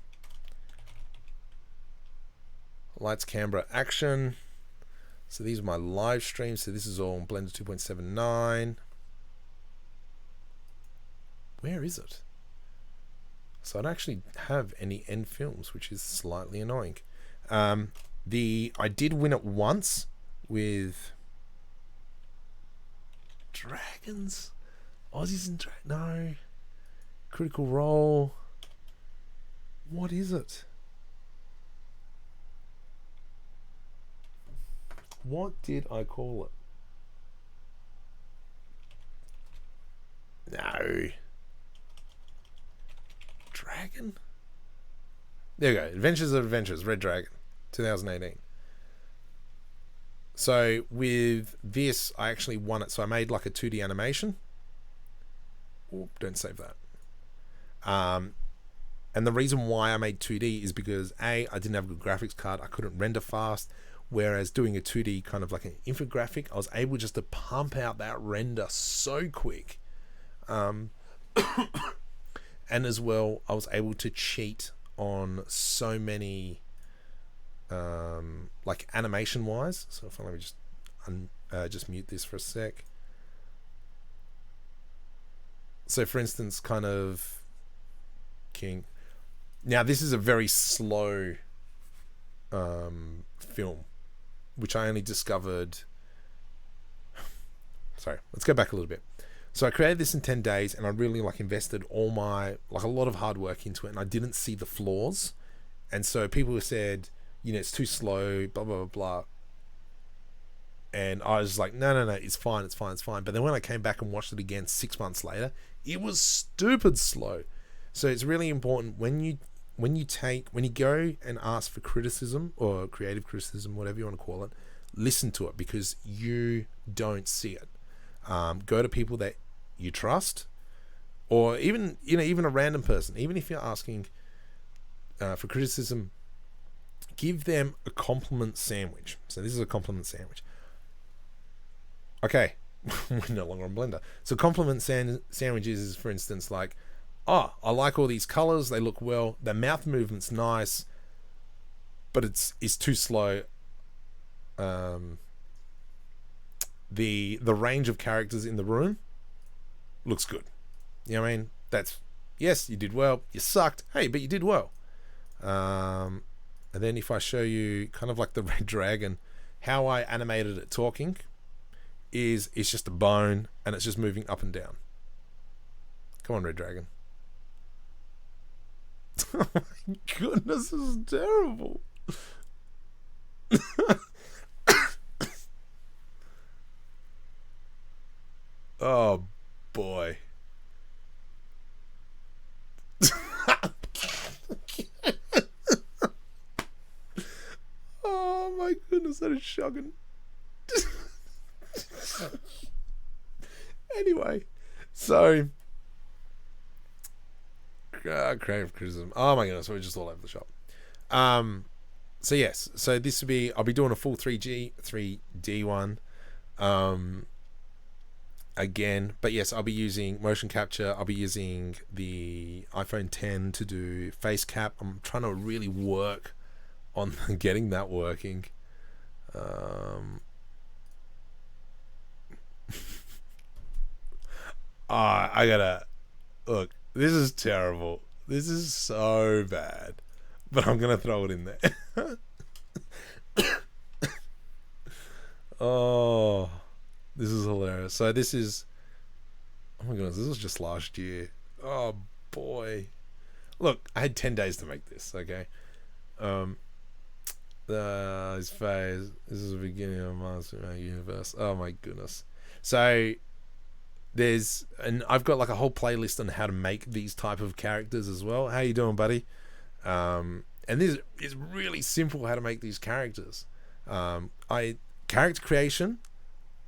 Lights, camera, action. So these are my live streams. So this is all on Blender 2.79. Where is it? So I don't actually have any end films, which is slightly annoying. I did win it once with Dragons, Aussies and no, Critical Role. What is it? What did I call it? No. Dragon? There you go. Adventures of Adventures, Red Dragon, 2018. So with this, I actually won it. So I made like a 2D animation. Oh, don't save that. And the reason why I made 2D is because I didn't have a good graphics card. I couldn't render fast. Whereas doing a 2D kind of like an infographic, I was able just to pump out that render so quick. And as well, I was able to cheat on so many, like animation wise. So if I let me just mute this for a sec. So for instance, kind of King. Now this is a very slow film, which I only discovered. Sorry, let's go back a little bit. So I created this in 10 days, and I really invested all my a lot of hard work into it, and I didn't see the flaws. And so people said, it's too slow, blah blah blah blah. And I was like, no, it's fine. But then when I came back and watched it again 6 months later, it was stupid slow. So it's really important when you go and ask for criticism or creative criticism, whatever you want to call it, listen to it, because you don't see it. Go to people that you trust, or even, you know, even a random person, even if you're asking for criticism, give them a compliment sandwich. So this is a compliment sandwich. Okay, we're no longer on Blender. So compliment sandwiches is, for instance, like, oh, I like all these colors, they look well, the mouth movement's nice, but it's too slow. The range of characters in the room looks good. You know what I mean? That's, yes, you did well. You sucked. Hey, but you did well. And then if I show you kind of like the red dragon, how I animated it talking is it's just a bone and it's just moving up and down. Come on, red dragon. Oh my goodness, this is terrible. Oh boy. Oh my goodness, that is shocking. Anyway, so creative criticism. Oh my goodness, we're just all over the shop. So yes, so this will be, I'll be doing a full 3D one again, but yes, I'll be using motion capture. I'll be using the iPhone 10 to do face cap. I'm trying to really work on getting that working. I gotta look, this is terrible, this is so bad, but I'm gonna throw it in there. Oh, this is hilarious. So this is, oh my goodness, this was just last year. Oh boy, look, I had 10 days to make this. Okay, his face, this is the beginning of Master Universe. Oh my goodness. So and I've got like a whole playlist on how to make these type of characters as well. How you doing, buddy? And this is really simple how to make these characters. Character creation,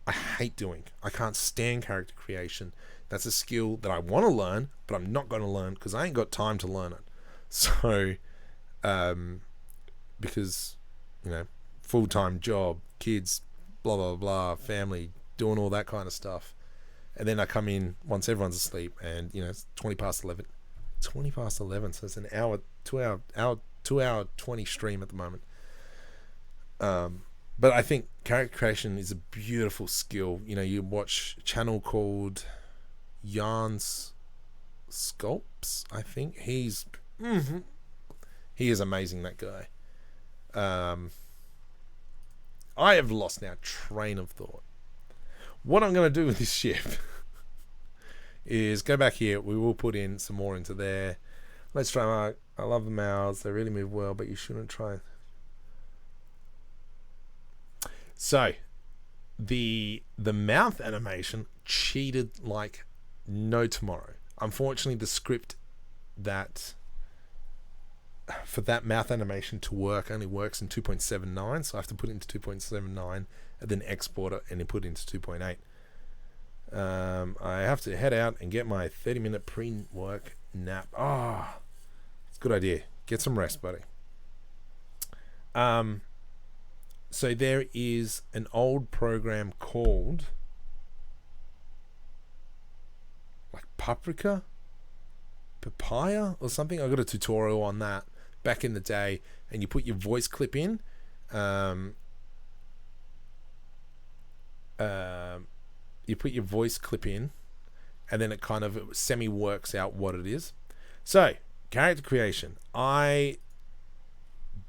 I hate doing. I can't stand character creation. That's a skill that I want to learn, but I'm not going to learn because I ain't got time to learn it. So, because, you know, full-time job, kids, blah, blah, blah, family, doing all that kind of stuff. And then I come in once everyone's asleep and, you know, it's 20 past 11. 20 past 11, so it's an hour, 2 hour 20 stream at the moment. But I think character creation is a beautiful skill. You know, you watch a channel called Yarns Sculpts, I think. He is amazing, that guy. I have lost now train of thought. What I'm going to do with this ship is go back here. We will put in some more into there. Let's try. I love the mouths. They really move well, but you shouldn't try. So the mouth animation cheated like no tomorrow. Unfortunately, the script that for that mouth animation to work only works in 2.79, so I have to put it into 2.79 and then export it and then put it into 2.8. I have to head out and get my 30-minute pre-work nap. It's a good idea. Get some rest, buddy. So there is an old program called like Papaya or something. I got a tutorial on that back in the day, and you put your voice clip in. You put your voice clip in, and then it kind of semi works out what it is. So character creation, I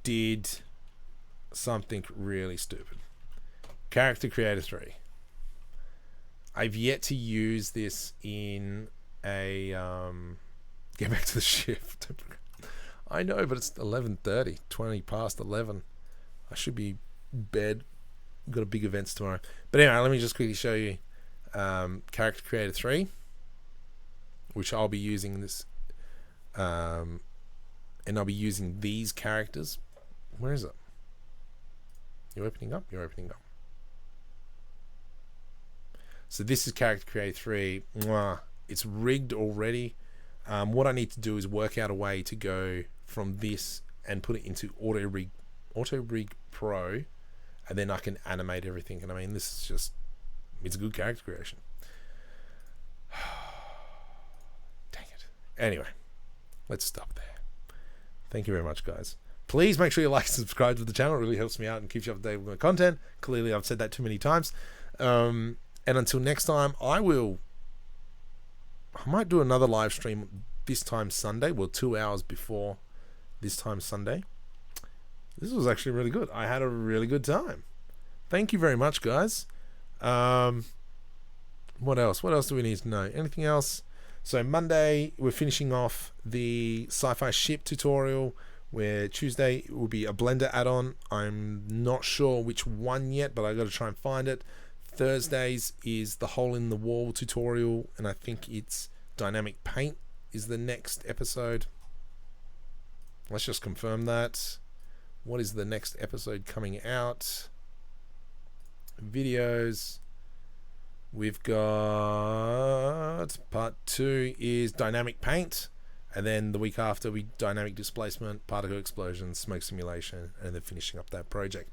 did something really stupid. Character Creator 3. I've yet to use this in a get back to the shift. I know, but it's 11:30, 20 past 11. I should be bed. Got a big events tomorrow. But anyway, let me just quickly show you Character Creator 3, which I'll be using this, and I'll be using these characters. Where is it? You're opening up? You're opening up. So this is Character Creator 3. Mwah. It's rigged already. What I need to do is work out a way to go from this and put it into AutoRigPro, and then I can animate everything. And I mean, this is just, it's a good character creation. Dang it. Anyway, let's stop there. Thank you very much, guys. Please make sure you like and subscribe to the channel. It really helps me out and keeps you up to date with my content. Clearly, I've said that too many times. And until next time, I might do another live stream this time Sunday. Well, 2 hours before this time Sunday. This was actually really good. I had a really good time. Thank you very much, guys. What else? What else do we need to know? Anything else? So Monday, we're finishing off the sci-fi ship tutorial, where Tuesday will be a Blender add-on. I'm not sure which one yet, but I got to try and find it. Thursdays is the hole in the wall tutorial, and I think it's dynamic paint is the next episode. Let's just confirm that. What is the next episode coming out? Videos. We've got part 2 is dynamic paint, and then the week after we dynamic displacement, particle explosion, smoke simulation, and then finishing up that project.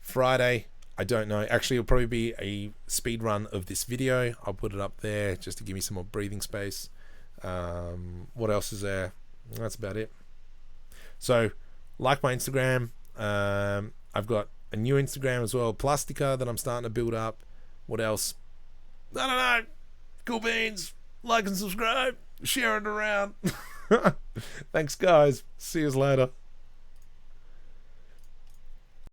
Friday, I don't know. Actually, it'll probably be a speed run of this video. I'll put it up there just to give me some more breathing space. What else is there? That's about it. So, like my Instagram. I've got a new Instagram as well, Plastica, that I'm starting to build up. What else? I don't know. Cool beans. Like and subscribe. Share it around. Thanks, guys. See you later.